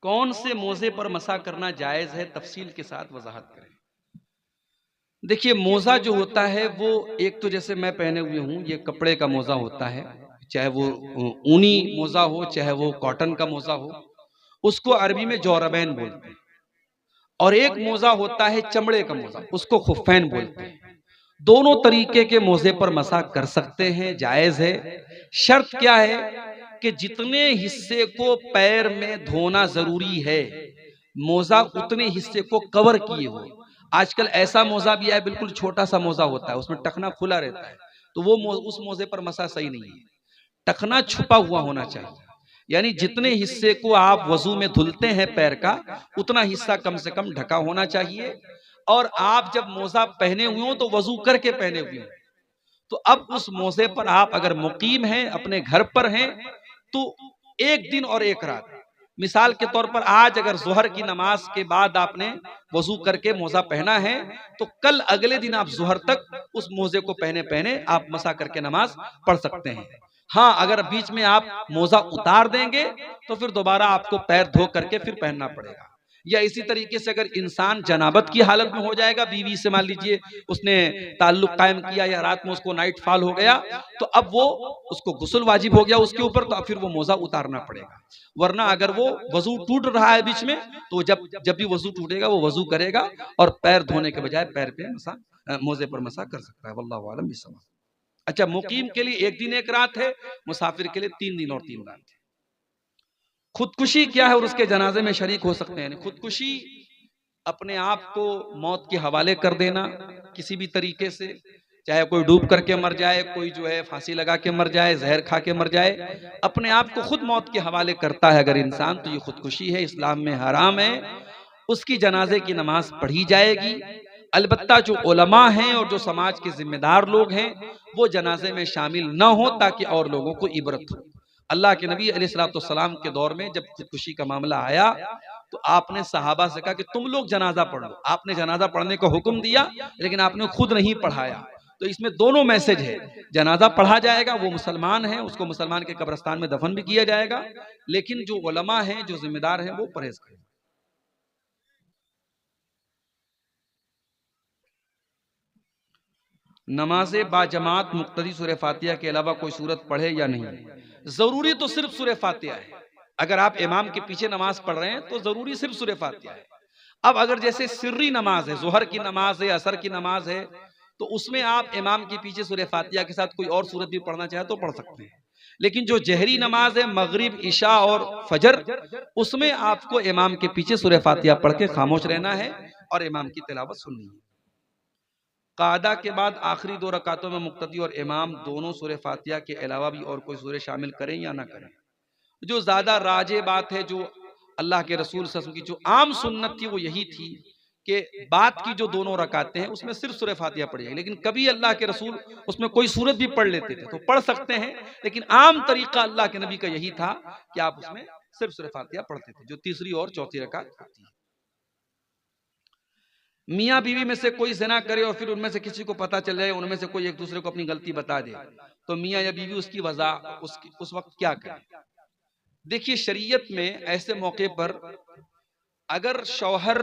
कौन से मोजे पर मसा करना जायज है, तफसील के साथ वजाहत करें। देखिए, मोजा जो होता है वो एक तो जैसे मैं पहने हुए हूं, ये कपड़े का मोजा होता है, चाहे वो ऊनी मोजा हो चाहे वो कॉटन का मोजा हो, उसको अरबी में जौरबैन बोलते हैं। और एक मोजा होता है चमड़े का मोजा, उसको खुफैन बोलते हैं। दोनों तरीके के मोजे पर मसा कर सकते हैं, जायज है। शर्त क्या है कि जितने हिस्से को पैर में धोना जरूरी है, मोजा उतने हिस्से को कवर किए हो। आजकल ऐसा मोजा भी है, बिल्कुल छोटा सा मोजा होता है, उसमें टखना खुला रहता है, तो वो उस मोजे पर मसा सही नहीं है। टखना छुपा हुआ होना चाहिए, यानी जितने हिस्से को आप वजू में धुलते हैं पैर का, उतना हिस्सा कम से कम ढका होना चाहिए। और आप जब मोजा पहने हुए हो तो वजू करके पहने हुए हो। तो अब उस मोजे पर आप अगर मुकीम हैं, अपने घर पर हैं, तो एक दिन और एक रात, मिसाल के तौर पर आज अगर जोहर की नमाज के बाद आपने वजू करके मोजा पहना है, तो कल अगले दिन आप जोहर तक उस मोजे को पहने पहने आप मसा करके नमाज पढ़ सकते हैं। हाँ, अगर बीच में आप मोजा उतार देंगे तो फिर दोबारा आपको पैर धो करके फिर पहनना पड़ेगा। या इसी तरीके से अगर इंसान जनाबत की हालत में हो जाएगा, बीवी से मान लीजिए उसने ताल्लुक कायम किया या रात में उसको नाइट फॉल हो गया, तो अब वो उसको गुस्ल वाजिब हो गया उसके ऊपर, तो अब फिर वो मोजा उतारना पड़ेगा। वरना अगर वो वजू टूट रहा है बीच में, तो जब भी वजू टूटेगा वो वजू करेगा और पैर धोने के बजाय पैर पे मसा, मोजे पर मसा कर सकता है। वल्लाहु आलम बिस्सवाब। अच्छा, मुकीम के लिए एक दिन एक रात है, मुसाफिर के लिए 3 दिन और 3 रात है। खुदकुशी क्या है और उसके जनाजे में शरीक हो सकते हैं। खुदकुशी अपने आप को मौत के हवाले कर देना किसी भी तरीके से, चाहे कोई डूब करके मर जाए, कोई जो है फांसी लगा के मर जाए, जहर खा के मर जाए, अपने आप को खुद मौत के हवाले करता है अगर इंसान, तो ये खुदकुशी है, इस्लाम में हराम है। उसकी जनाजे की नमाज पढ़ी जाएगी, अलबत्ता जो उलमा हैं और जो समाज के जिम्मेदार लोग हैं वो जनाजे में शामिल न हो, ताकि और लोगों को इबरत हो। अल्लाह के नबी अलैहिस्सलाम के दौर में जब खुदकुशी का मामला आया तो आपने सहाबा से कहा कि तुम लोग जनाजा पढ़ लो। आपने जनाजा पढ़ने का हुक्म दिया, लेकिन आपने खुद नहीं पढ़ाया। तो इसमें दोनों मैसेज है, जनाजा पढ़ा जाएगा, वो मुसलमान है, उसको मुसलमान के कब्रिस्तान में दफन भी किया जाएगा, लेकिन जो उलमा हैं, जो जिम्मेदार हैं, वो परहेज करें। नमाज़े बाजमात मुक्तदी सूरह फातिहा के अलावा कोई सूरत पढ़े या नहीं? जरूरी तो सिर्फ सूरह फातिहा है। अगर आप इमाम के पीछे नमाज पढ़ रहे हैं तो जरूरी सिर्फ सूरह फातिहा है। अब अगर जैसे सिर्री नमाज है, जोहर की नमाज है, असर की नमाज है, तो उसमें आप इमाम के पीछे सूरह फातिहा के साथ कोई और सूरत भी पढ़ना चाहे तो पढ़ सकते हैं। लेकिन जो जहरी नमाज है, मगरिब, इशा और फजर, उसमें आपको इमाम के पीछे सूरह फातिहा पढ़ के खामोश रहना है और इमाम की तिलावत सुननी है। कादा के बाद आखिरी 2 रकातों में मुक्तदी और इमाम दोनों सूरह फातिहा के अलावा भी और कोई सूरह शामिल करें या ना करें? जो ज्यादा राजे बात है, जो अल्लाह के रसूल सल्लल्लाहु अलैहि वसल्लम की जो आम सुन्नत थी वो यही थी कि बात की जो दोनों रकातें हैं उसमें सिर्फ सूरह फातिहा पढ़ी जाएगी। लेकिन कभी अल्लाह के रसूल उसमें कोई सूरत भी पढ़ लेते थे तो पढ़ सकते हैं, लेकिन आम तरीका अल्लाह के नबी का यही था कि आप उसमें सिर्फ सूरह फातिहा पढ़ते थे, जो तीसरी और चौथी रकात होती है। मियाँ बीवी में से कोई ज़िना करे और फिर उनमें से किसी को पता चल जाए, उनमें से कोई एक दूसरे को अपनी गलती बता दे, तो मियाँ या बीवी उसकी वजह उस वक्त क्या करे? देखिए, शरीयत में ऐसे मौके पर अगर शौहर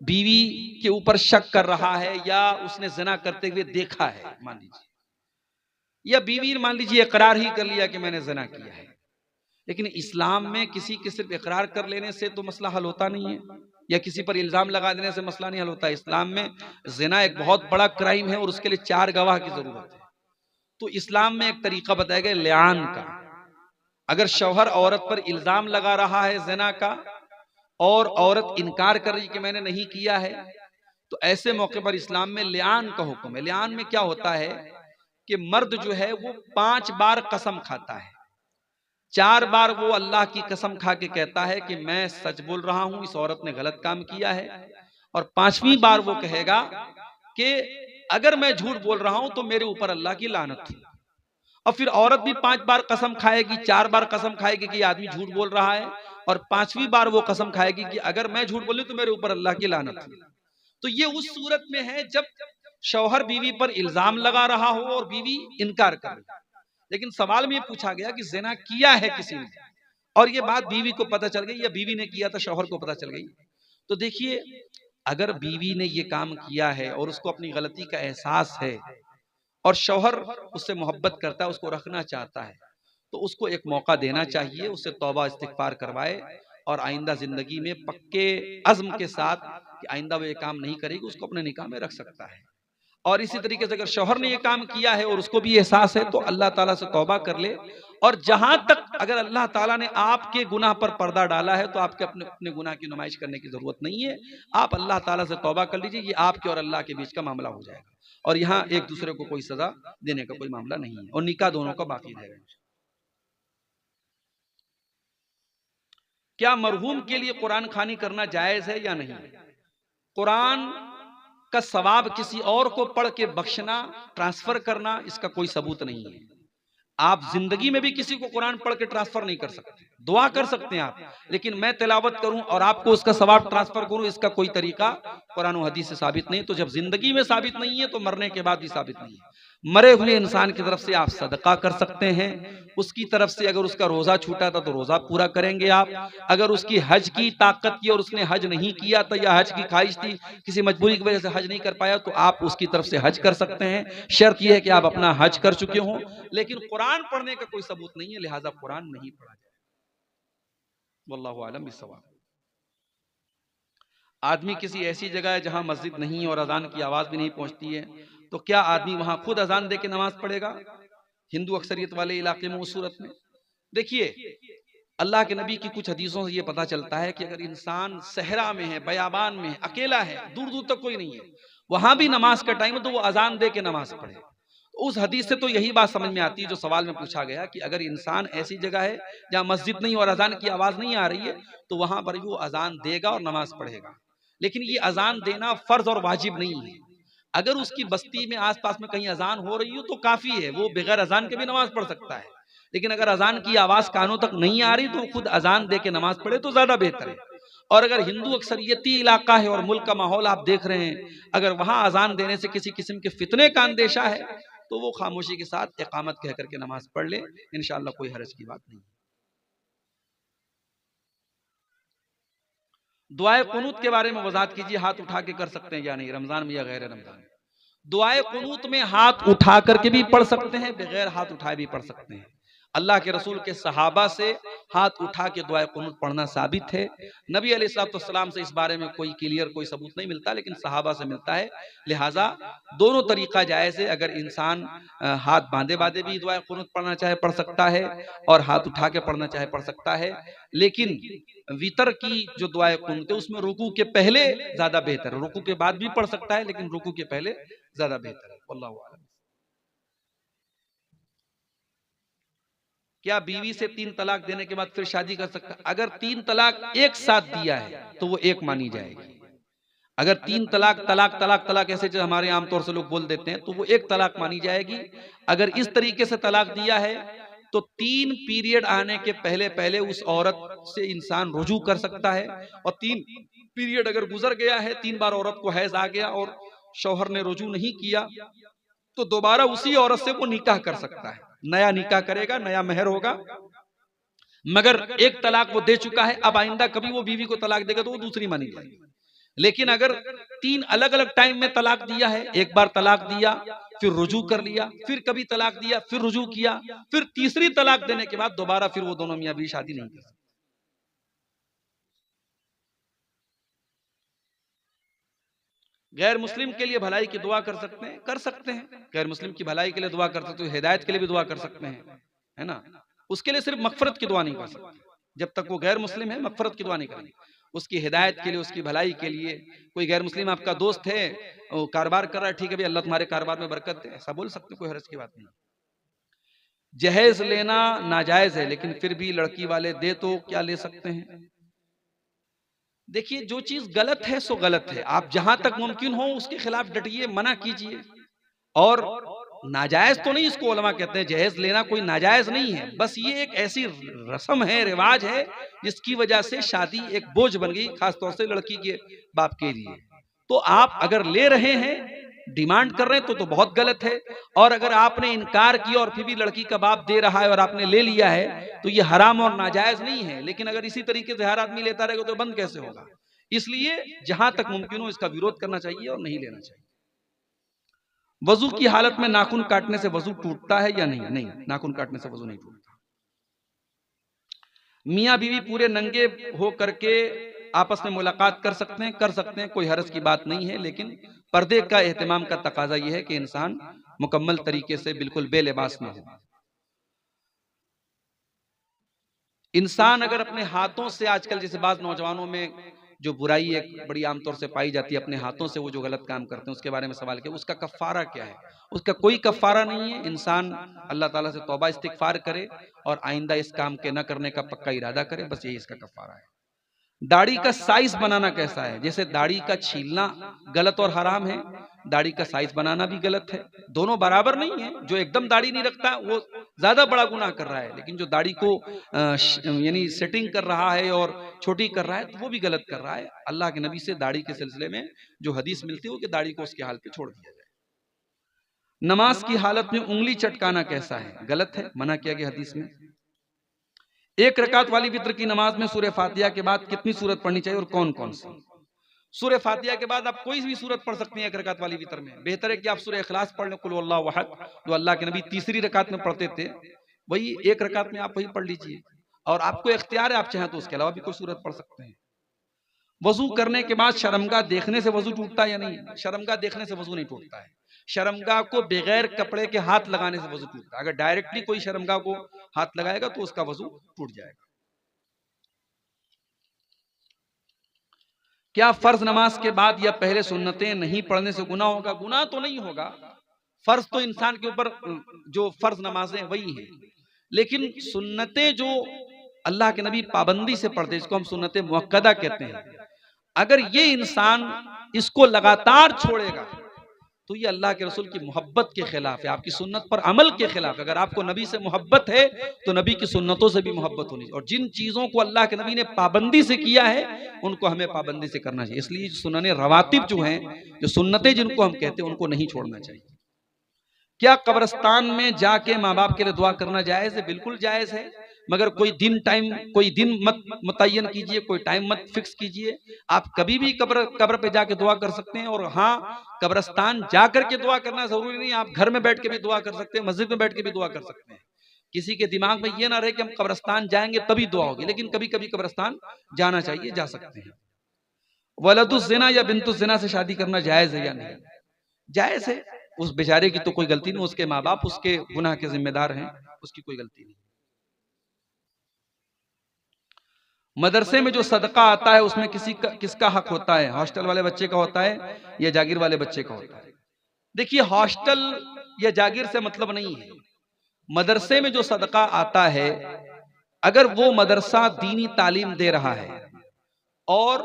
बीवी के ऊपर शक कर रहा है या उसने ज़िना करते हुए देखा है, मान लीजिए, या बीवी मान लीजिए इकरार ही कर लिया कि मैंने ज़िना किया है, लेकिन इस्लाम में किसी के सिर्फ इकरार कर लेने से तो मसला हल होता नहीं है, या किसी पर इल्जाम लगा देने से मसला नहीं हल होता है। इस्लाम में ज़िना एक बहुत बड़ा क्राइम है और उसके लिए 4 गवाह की जरूरत है। तो इस्लाम में एक तरीका बताया गया लिआन का। अगर शौहर औरत पर इल्जाम लगा रहा है ज़िना का और औरत इनकार कर रही कि मैंने नहीं किया है, तो ऐसे मौके पर इस्लाम में लिआन का हुक्म है। लिआन में क्या होता है कि मर्द जो है वो 5 बार कसम खाता है। 4 बार वो अल्लाह की कसम खा के कहता है कि मैं सच बोल रहा हूं, इस औरत ने गलत काम किया है, और 5वीं बार वो कहेगा कि अगर मैं झूठ बोल रहा हूं तो मेरे ऊपर अल्लाह की लानत थी। और फिर औरत भी 5 बार कसम खाएगी, 4 बार कसम खाएगी कि आदमी झूठ बोल रहा है, और 5वीं बार वो कसम खाएगी कि अगर मैं झूठ बोलूं तो मेरे ऊपर अल्लाह की लानत थी। तो ये उस सूरत में है जब शौहर बीवी पर इल्जाम लगा रहा हो और बीवी इनकार कर रही। लेकिन सवाल में ये पूछा गया कि ज़िना किया है किसी ने, और ये बात बीवी को पता चल गई या बीवी ने किया था शौहर को पता चल गई, तो देखिए, अगर बीवी ने ये काम किया है और उसको अपनी गलती का एहसास है और शौहर उससे मोहब्बत करता है, उसको रखना चाहता है, तो उसको एक मौका देना चाहिए, उससे तौबा इस्तिगफार करवाए और आइंदा जिंदगी में पक्के अज़्म के साथ कि आइंदा वो ये काम नहीं करेगी, उसको अपने निकाह में रख सकता है। और इसी तरीके से अगर शौहर ने ये काम किया है और उसको भी एहसास है तो अल्लाह ताला से तौबा कर ले। और जहां तक अगर अल्लाह ताला ने आपके गुनाह पर पर्दा डाला है तो आपके अपने अपने गुनाह की नुमाइश करने की जरूरत नहीं है। आप अल्लाह ताला से तौबा कर लीजिए, ये आपके और अल्लाह के बीच का मामला हो जाएगा, और यहाँ एक दूसरे को कोई सजा देने का कोई मामला नहीं है, और निकाह दोनों का बाकी रहेगा। क्या मरहूम के लिए कुरान खानी करना जायज है या नहीं? कुरान का सवाब किसी और को पढ़ के बख्शना, ट्रांसफर करना, इसका कोई सबूत नहीं है। आप जिंदगी में भी किसी को कुरान पढ़ के ट्रांसफर नहीं कर सकते। दुआ कर सकते हैं आप, लेकिन मैं तिलावत करूं और आपको उसका सवाब ट्रांसफर करूं, इसका कोई तरीका कुरान और हदीस से साबित नहीं। तो जब जिंदगी में साबित नहीं है तो मरने के बाद भी साबित नहीं है। मरे हुए इंसान की तरफ से आप सदका कर सकते हैं, उसकी तरफ से अगर उसका रोजा छूटा था तो रोजा पूरा करेंगे आप। अगर उसकी हज की ताकत की और उसने हज नहीं किया था या हज की ख्वाहिश थी, किसी मजबूरी की वजह से हज नहीं कर पाया, तो आप उसकी तरफ से हज कर सकते हैं। शर्त यह है कि आप अपना हज कर चुके हों। लेकिन कुरान पढ़ने का कोई सबूत नहीं है, लिहाजा कुरान नहीं पढ़ा जाए। वल्लाहु आलम बिस्सवाब। आदमी किसी ऐसी जगह है जहां मस्जिद नहीं और अजान की आवाज भी नहीं पहुंचती है, तो क्या आदमी वहां खुद अजान दे के नमाज पढ़ेगा? हिंदू अक्सरियत वाले इलाके में, उस सूरत में देखिए, अल्लाह के नबी की कुछ हदीसों से ये पता चलता है कि अगर इंसान सहरा में है, बयाबान में है, अकेला है, दूर दूर तक कोई नहीं है, वहां भी नमाज का टाइम है तो वो अजान दे के नमाज पढ़े। तो उस हदीस से तो यही बात समझ में आती है जो सवाल में पूछा गया कि अगर इंसान ऐसी जगह है जहां मस्जिद नहीं और अजान की आवाज नहीं आ रही है तो वहां पर भी वो अजान देगा और नमाज पढ़ेगा। लेकिन ये अजान देना फर्ज और वाजिब नहीं है। अगर उसकी बस्ती में आसपास में कहीं अजान हो रही हो तो काफी है, वो बगैर अजान के भी नमाज पढ़ सकता है। लेकिन अगर अजान की आवाज कानों तक नहीं आ रही तो खुद अजान दे के नमाज पढ़े तो ज्यादा बेहतर है। और अगर हिंदू अक्सरियती इलाका है और मुल्क का माहौल आप देख रहे हैं, अगर वहां अजान देने से किसी किस्म के फितने का अंदेशा है तो वो खामोशी के साथ इकामत कह करके नमाज पढ़ ले, इंशाअल्लाह कोई हरज की बात नहीं। दुआए कुनूत के बारे में वजाहत कीजिए, हाथ उठा के कर सकते हैं या नहीं, रमजान में या गैर रमजान में? दुआए कुनूत में हाथ उठा करके भी पढ़ सकते हैं, बगैर हाथ उठाए भी पढ़ सकते हैं। अल्लाह के रसूल के सहाबा से हाथ उठा के दुआए कुनूत पढ़ना साबित है। नबी अलैहिस्सलाम से इस बारे में कोई क्लियर कोई सबूत नहीं मिलता, लेकिन सहाबा से मिलता है। लिहाजा दोनों तरीका जायज है। अगर इंसान हाथ बांधे बांधे भी दुआए कुनूत पढ़ना चाहे पढ़ सकता है, और हाथ उठा के पढ़ना चाहे पढ़ सकता है। लेकिन वितर की जो दुआए कुनूत है उसमें रुकू के पहले ज्यादा बेहतर है, रुकू के बाद भी पढ़ सकता है लेकिन रुकू के पहले ज्यादा बेहतर है। वल्लाहु आलम। क्या बीवी से 3 तलाक देने के बाद फिर शादी कर सकता है? अगर 3 तलाक एक साथ दिया है तो वो एक मानी जाएगी। अगर 3 तलाक तलाक तलाक तलाक ऐसे जो हमारे आमतौर से लोग बोल देते हैं तो वो एक तलाक मानी जाएगी। अगर इस तरीके से तलाक दिया है तो 3 पीरियड आने के पहले पहले उस औरत से इंसान रुजू कर सकता है। और 3 पीरियड अगर गुजर गया है, 3 बार औरत को हैज आ गया और शौहर ने रुजू नहीं किया, तो दोबारा उसी औरत से वो निकाह कर सकता है। नया निकाह करेगा, नया मेहर होगा। मगर एक तलाक वो दे चुका है, अब आइंदा कभी वो बीवी को तलाक देगा तो वो दूसरी मानी जाएगी। लेकिन अगर 3 अलग अलग टाइम में तलाक दिया है, एक बार तलाक दिया फिर रुजू कर लिया, फिर कभी तलाक दिया फिर रुजू किया, फिर तीसरी तलाक देने के बाद दोबारा फिर वो दोनों मियां बीवी शादी नहीं कर सकते। गैर मुस्लिम के लिए भलाई की दुआ कर सकते हैं? कर सकते हैं। गैर मुस्लिम की भलाई के लिए दुआ कर सकते हैं, हिदायत के लिए भी दुआ कर सकते हैं, है ना। उसके लिए सिर्फ मगफरत की दुआ नहीं कर सकते। जब तक वो गैर मुस्लिम है मगफरत की दुआ नहीं करेंगे। उसकी हिदायत के लिए, उसकी भलाई के लिए। कोई गैर मुस्लिम आपका दोस्त है, वो कारोबार कर रहा है, ठीक है भाई अल्लाह तुम्हारे कारोबार में बरकत दे, ऐसा बोल सकते, कोई हर्ज की बात नहीं। जहेज लेना नाजायज है लेकिन फिर भी लड़की वाले दे तो क्या ले सकते हैं? देखिए, जो चीज गलत है सो गलत है। आप जहां तक मुमकिन हो उसके खिलाफ डटिए, मना कीजिए। और नाजायज तो नहीं इसको उलमा कहते हैं, जहेज लेना कोई नाजायज नहीं है, बस ये एक ऐसी रस्म है, रिवाज है, जिसकी वजह से शादी एक बोझ बन गई, खासतौर से लड़की के बाप के लिए। तो आप अगर ले रहे हैं, डिमांड कर रहे हैं तो बहुत गलत है। और अगर आपने इनकार किया और फिर भी लड़की का बाप दे रहा है और आपने ले लिया है तो ये हराम और नाजायज नहीं है। लेकिन अगर इसी तरीके से हर आदमी लेता रहेगा तो बंद कैसे होगा? इसलिए जहां तक मुमकिन हो इसका विरोध करना चाहिए और नहीं लेना चाहिए। वजू की हालत में नाखून काटने से वजू टूटता है या नहीं? नहीं, नाखून काटने से वजू नहीं टूटता। मियाँ बीवी पूरे नंगे हो करके आपस में मुलाकात कर सकते हैं? कर सकते हैं, कोई हरज की बात नहीं है। लेकिन पर्दे का एहतमाम का तकाजा यह है कि इंसान मुकम्मल तरीके से बिल्कुल बेलिबास में हो। इंसान अगर अपने हाथों से, आजकल जैसे बाज नौजवानों में जो बुराई एक बड़ी आमतौर से पाई जाती है, अपने हाथों से वो जो गलत काम करते हैं उसके बारे में सवाल किया, उसका कफ्फारा क्या है? उसका कोई कफ्फारा नहीं है। इंसान अल्लाह ताला से तौबा इस्तिगफार करे और आइंदा इस काम के न करने का पक्का इरादा करे, बस यही इसका कफ्फारा है। दाढ़ी का साइज बनाना कैसा है? जैसे दाढ़ी का छीलना गलत और हराम है, दाढ़ी का साइज बनाना भी गलत है। दोनों बराबर नहीं है। जो एकदम दाढ़ी नहीं रखता वो ज्यादा बड़ा गुनाह कर रहा है, लेकिन जो दाढ़ी को यानी सेटिंग कर रहा है और छोटी कर रहा है तो वो भी गलत कर रहा है। अल्लाह के नबी से दाढ़ी के सिलसिले में जो हदीस मिलती है कि दाढ़ी को उसके हाल पे छोड़ दिया जाए। नमाज की हालत में उंगली चटकाना कैसा है? गलत है, मना किया गया हदीस में। एक रकात वाली वित्र की नमाज में सूरह फातिहा के बाद कितनी सूरत पढ़नी चाहिए और कौन कौन सी? सूरह फातिहा के बाद आप कोई भी सूरत पढ़ सकते हैं एक रकात वाली वितर में। बेहतर है कि आप सूरह इखलास पढ़ लें, कुल हुवल्लाहु अहद, जो अल्लाह के नबी तीसरी रकात में पढ़ते थे, वही एक रकात में आप वही पढ़ लीजिए। और आपको इख्तियार है, आप चाहें तो उसके अलावा भी कोई सूरत पढ़ सकते हैं। वजू करने के बाद शर्मगाह देखने से वजू टूटता है या नहीं? शर्मगाह देखने से वजू नहीं टूटता है। शर्मगाह को बगैर कपड़े के हाथ लगाने से वजू टूटता है। अगर डायरेक्टली कोई शर्मगाह को हाथ लगाएगा तो उसका वजू टूट जाएगा। क्या फर्ज नमाज के बाद या पहले सुन्नतें नहीं पढ़ने से गुनाह होगा? गुनाह तो नहीं होगा। फर्ज तो इंसान के ऊपर जो फर्ज नमाजें वही हैं, लेकिन सुन्नतें जो अल्लाह के नबी पाबंदी से पढ़ते, जिसको हम सुन्नतें मुअक्कदा कहते हैं, अगर ये इंसान इसको लगातार छोड़ेगा तो ये अल्लाह के रसूल की मोहब्बत के खिलाफ है, आपकी सुन्नत पर अमल के खिलाफ है। अगर आपको नबी से मोहब्बत है तो नबी की सुन्नतों से भी मोहब्बत होनी चाहिए, और जिन चीजों को अल्लाह के नबी ने पाबंदी से किया है उनको हमें पाबंदी से करना चाहिए। इसलिए सुनने रवातिब जो हैं, जो सुन्नतें जिनको हम कहते हैं, उनको नहीं छोड़ना चाहिए। क्या कब्रिस्तान में जाके माँ बाप के लिए दुआ करना जायज है? बिल्कुल जायज है, मगर कोई दिन मत मुतय्यन कीजिए, कोई टाइम मत फिक्स कीजिए। आप कभी भी कब्र पे जाके दुआ कर सकते हैं। और हाँ, कब्रिस्तान जाकर के दुआ करना जरूरी नहीं, आप घर में बैठ के भी दुआ कर सकते हैं, मस्जिद में बैठ के भी दुआ कर सकते हैं। किसी के दिमाग में ये ना रहे कि हम कब्रिस्तान जाएंगे तभी दुआ होगी, लेकिन कभी कभी कब्रिस्तान जाना चाहिए, जा सकते हैं। वलदुज़ ज़िना या बिन्तुज़ ज़िना से शादी करना जायज है या नहीं? जायज है। उस बेचारे की तो कोई गलती नहीं, उसके माँ बाप उसके गुनाह के जिम्मेदार हैं, उसकी कोई गलती नहीं। मदरसे में जो सदका आता है उसमें किसका हक होता है? हॉस्टल वाले बच्चे का होता है या जागीर वाले बच्चे का होता है? देखिए, हॉस्टल या जागीर से मतलब नहीं है। मदरसे में जो सदका आता है, अगर वो मदरसा दीनी तालीम दे रहा है और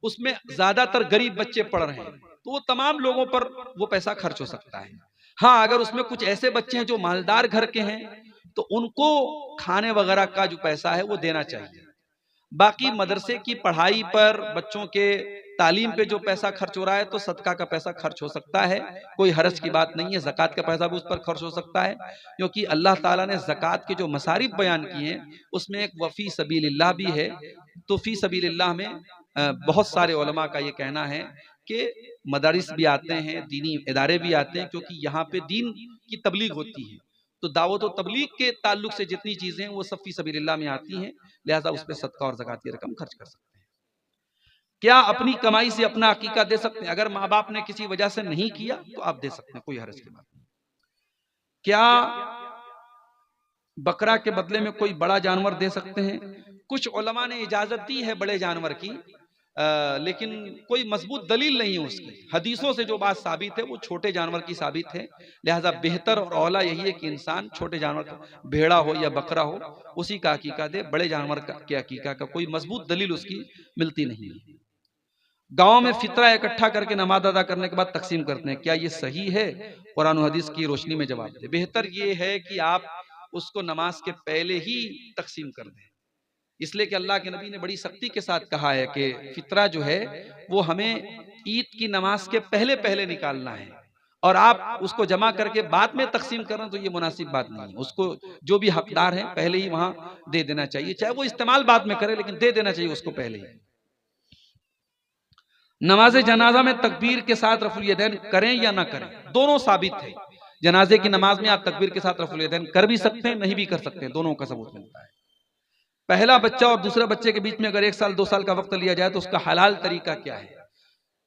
उसमें ज्यादातर गरीब बच्चे पढ़ रहे हैं, तो वो तमाम लोगों पर वो पैसा खर्च हो सकता है। हाँ, अगर उसमें कुछ ऐसे बच्चे हैं जो मालदार घर के हैं, तो उनको खाने वगैरह का जो पैसा है वो देना चाहिए। बाकी मदरसे की पढ़ाई पर, बच्चों के तालीम पे जो पैसा खर्च हो रहा है, तो सदका का पैसा खर्च हो सकता है, कोई हरज की बात नहीं है। ज़कात का पैसा भी उस पर खर्च हो सकता है, क्योंकि अल्लाह ताला ने ज़कात के जो मसारिफ बयान किए हैं उसमें एक वफ़ी सबीलिल्लाह भी है। तो फ़ी सबीलिल्लाह में बहुत सारे उलमा का ये कहना है कि मदारिस भी आते हैं, दीनी इदारे भी आते हैं, क्योंकि यहाँ पे दीन की तबलीग होती है। तो दावत और तबलीग के ताल्लुक से जितनी चीजें हैं वो सब फी सबीलिल्लाह में आती हैं, लिहाजा उस पर सदका और ज़कात की रकम खर्च कर सकते हैं। क्या अपनी कमाई से अपना अकीका दे सकते हैं? अगर माँ बाप ने किसी वजह से नहीं किया तो आप दे सकते हैं, कोई हर्ज की बात नहीं। क्या बकरा के बदले में कोई बड़ा जानवर दे सकते हैं? कुछ उलमा ने इजाजत दी है बड़े जानवर की, लेकिन कोई मजबूत दलील नहीं है उसकी। हदीसों से जो बात साबित है वो छोटे जानवर की साबित है, लिहाजा बेहतर और औला यही है कि इंसान छोटे जानवर का, भेड़ा हो या बकरा हो, उसी का अकीका दे। बड़े जानवर के अकीका का कोई मजबूत दलील उसकी मिलती नहीं है। गांव में फितरा इकट्ठा करके नमाज अदा करने के बाद तकसीम करते हैं, क्या ये सही है? कुरान और हदीस की रोशनी में जवाब दे। बेहतर ये है कि आप उसको नमाज के पहले ही तकसीम कर दें, इसलिए कि अल्लाह के नबी ने बड़ी सख्ती के साथ कहा है कि फितरा जो है वो हमें ईद की नमाज के पहले पहले निकालना है, और आप उसको जमा करके बाद में तकसीम करना तो ये मुनासिब बात नहीं है। उसको जो भी हकदार है पहले ही वहां दे देना चाहिए, चाहे वो इस्तेमाल बाद में करे, लेकिन दे देना चाहिए उसको पहले ही। नमाज जनाजा में तकबीर के साथ रफुल यदैन करें या ना करें? दोनों साबित है। जनाजे की नमाज में आप तकबीर के साथ रफुल यदैन कर भी सकते हैं, नहीं भी कर सकते हैं, दोनों का सबूत मिलता है। पहला बच्चा और दूसरे बच्चे के बीच में अगर 1 साल 2 साल का वक्त लिया जाए तो उसका हलाल तरीका क्या है?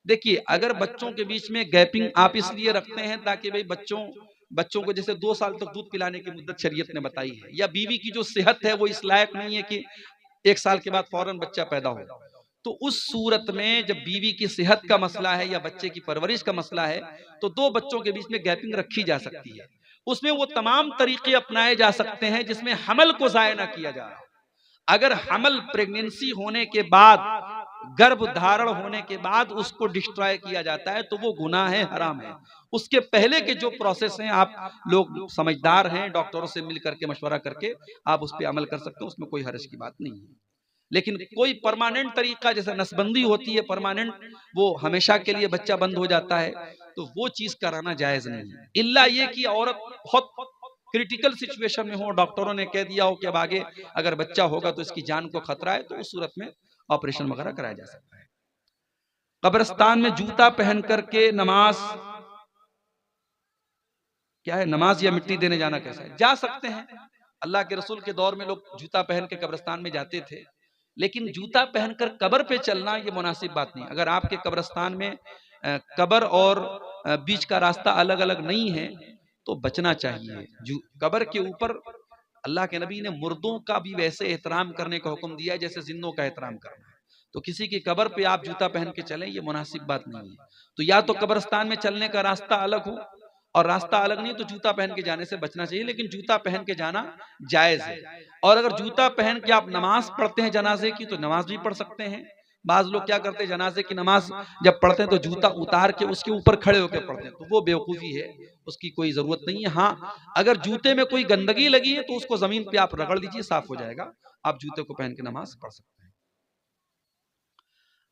देखिए, अगर बच्चों के बीच में गैपिंग आप इसलिए रखते हैं ताकि भाई बच्चों को जैसे 2 साल तक दूध पिलाने की मुद्दत शरीयत ने बताई है, या बीवी की जो सेहत है वो इस लायक नहीं है कि 1 साल के बाद फौरन बच्चा पैदा हो, तो उस सूरत में जब बीवी की सेहत का मसला है या बच्चे की परवरिश का मसला है, तो 2 बच्चों के बीच में गैपिंग रखी जा सकती है। उसमें वो तमाम तरीके अपनाए जा सकते हैं जिसमें हमल को जाया ना किया जा रहा। अगर हमल प्रेगनेंसी होने के बाद, गर्भ धारण होने के बाद उसको डिस्ट्रॉय किया जाता है तो वो गुनाह है, हराम है। उसके पहले के जो प्रोसेस हैं, आप लोग समझदार हैं, डॉक्टरों से मिल करके मशवरा करके आप उस पर अमल कर सकते हैं, उसमें कोई हर्ज की बात नहीं है। लेकिन कोई परमानेंट तरीका, जैसे नसबंदी होती है परमानेंट, वो हमेशा के लिए बच्चा बंद हो जाता है, तो वो चीज कराना जायज नहीं है। इल्ला ये कि औरत बहुत क्रिटिकल सिचुएशन में हो, डॉक्टरों ने कह दिया हो कि अब आगे अगर बच्चा होगा तो इसकी जान को खतरा है, तो उस सूरत में ऑपरेशन वगैरह कराया जा सकता है। कब्रिस्तान में जूता पहन करके नमाज क्या है? नमाज या मिट्टी देने जाना कैसा है? जा सकते हैं। अल्लाह के रसूल के दौर में लोग जूता पहन के कब्रिस्तान में जाते थे, लेकिन जूता पहनकर कब्र पे चलना ये मुनासिब बात नहीं। अगर आपके कब्रिस्तान में कब्र और बीच का रास्ता अलग अलग नहीं है तो बचना चाहिए। कब्र के ऊपर अल्लाह के नबी ने मुर्दों का भी वैसे एहतराम करने का हुक्म दिया है जैसे जिंदों का एहतराम करना है। तो किसी की कब्र पे आप जूता पहन के चलें, ये मुनासिब बात नहीं है। तो या तो कब्रिस्तान में चलने का रास्ता अलग हो, और रास्ता अलग नहीं तो जूता पहन के जाने से बचना चाहिए, लेकिन जूता पहन के जाना जायज है। और अगर जूता पहन के आप नमाज पढ़ते हैं जनाजे की तो नमाज भी पढ़ सकते हैं, बाज लोग क्या करते हैं, जनाजे की नमाज जब पढ़ते हैं तो जूता उतार के उसके ऊपर खड़े होकर पढ़ते हैं, तो वो बेवकूफ़ी है, उसकी कोई ज़रूरत नहीं है। हाँ, अगर जूते में कोई गंदगी लगी है तो उसको ज़मीन पे आप रगड़ दीजिए, साफ हो जाएगा, आप जूते को पहन के नमाज पढ़ सकते हैं।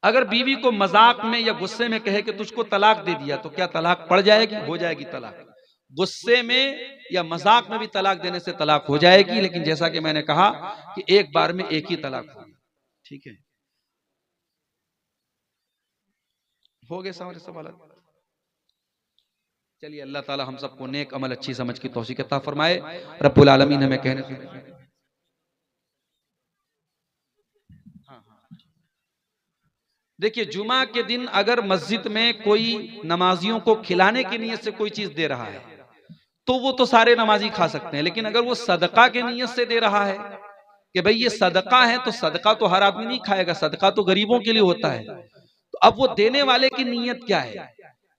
अगर बीवी को मजाक में या गुस्से में कहे कि तुझको तलाक दे दिया, तो क्या तलाक पड़ जाएगी? हो जाएगी तलाक। गुस्से में या मजाक में भी तलाक देने से तलाक हो जाएगी, लेकिन जैसा कि मैंने कहा कि एक बार में एक ही तलाक होगी। ठीक है, हो गए सारे सवाल। चलिए, अल्लाह ताला हम सबको नेक अमल अच्छी समझ की तौफीक अता फरमाए। रब्बुल आलमीन हमें कहने देखिए, जुमा के दिन अगर मस्जिद में कोई नमाजियों को खिलाने की नीयत से कोई चीज दे रहा है तो वो तो सारे नमाजी खा सकते हैं, लेकिन अगर वो सदका की नीयत से दे रहा है कि भाई ये सदका है, तो सदका तो हर आदमी नहीं खाएगा, सदका तो गरीबों के लिए होता है। तो अब वो देने वाले की नीयत क्या है?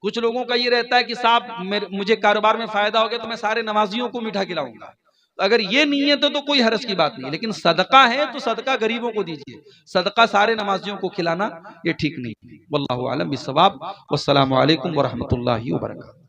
कुछ लोगों का ये रहता है कि साहब मुझे कारोबार में फायदा हो गया तो मैं सारे नमाजियों को मीठा खिलाऊंगा। तो अगर ये नीयत है तो कोई हरज की बात नहीं, लेकिन सदका है तो सदका गरीबों को दीजिए, सदका सारे नमाजियों को खिलाना ये ठीक नहीं। वल्लाहु आलम बिस्सवाब। वस्सलामु अलैकुम व रहमतुल्लाहि व बरकातहू।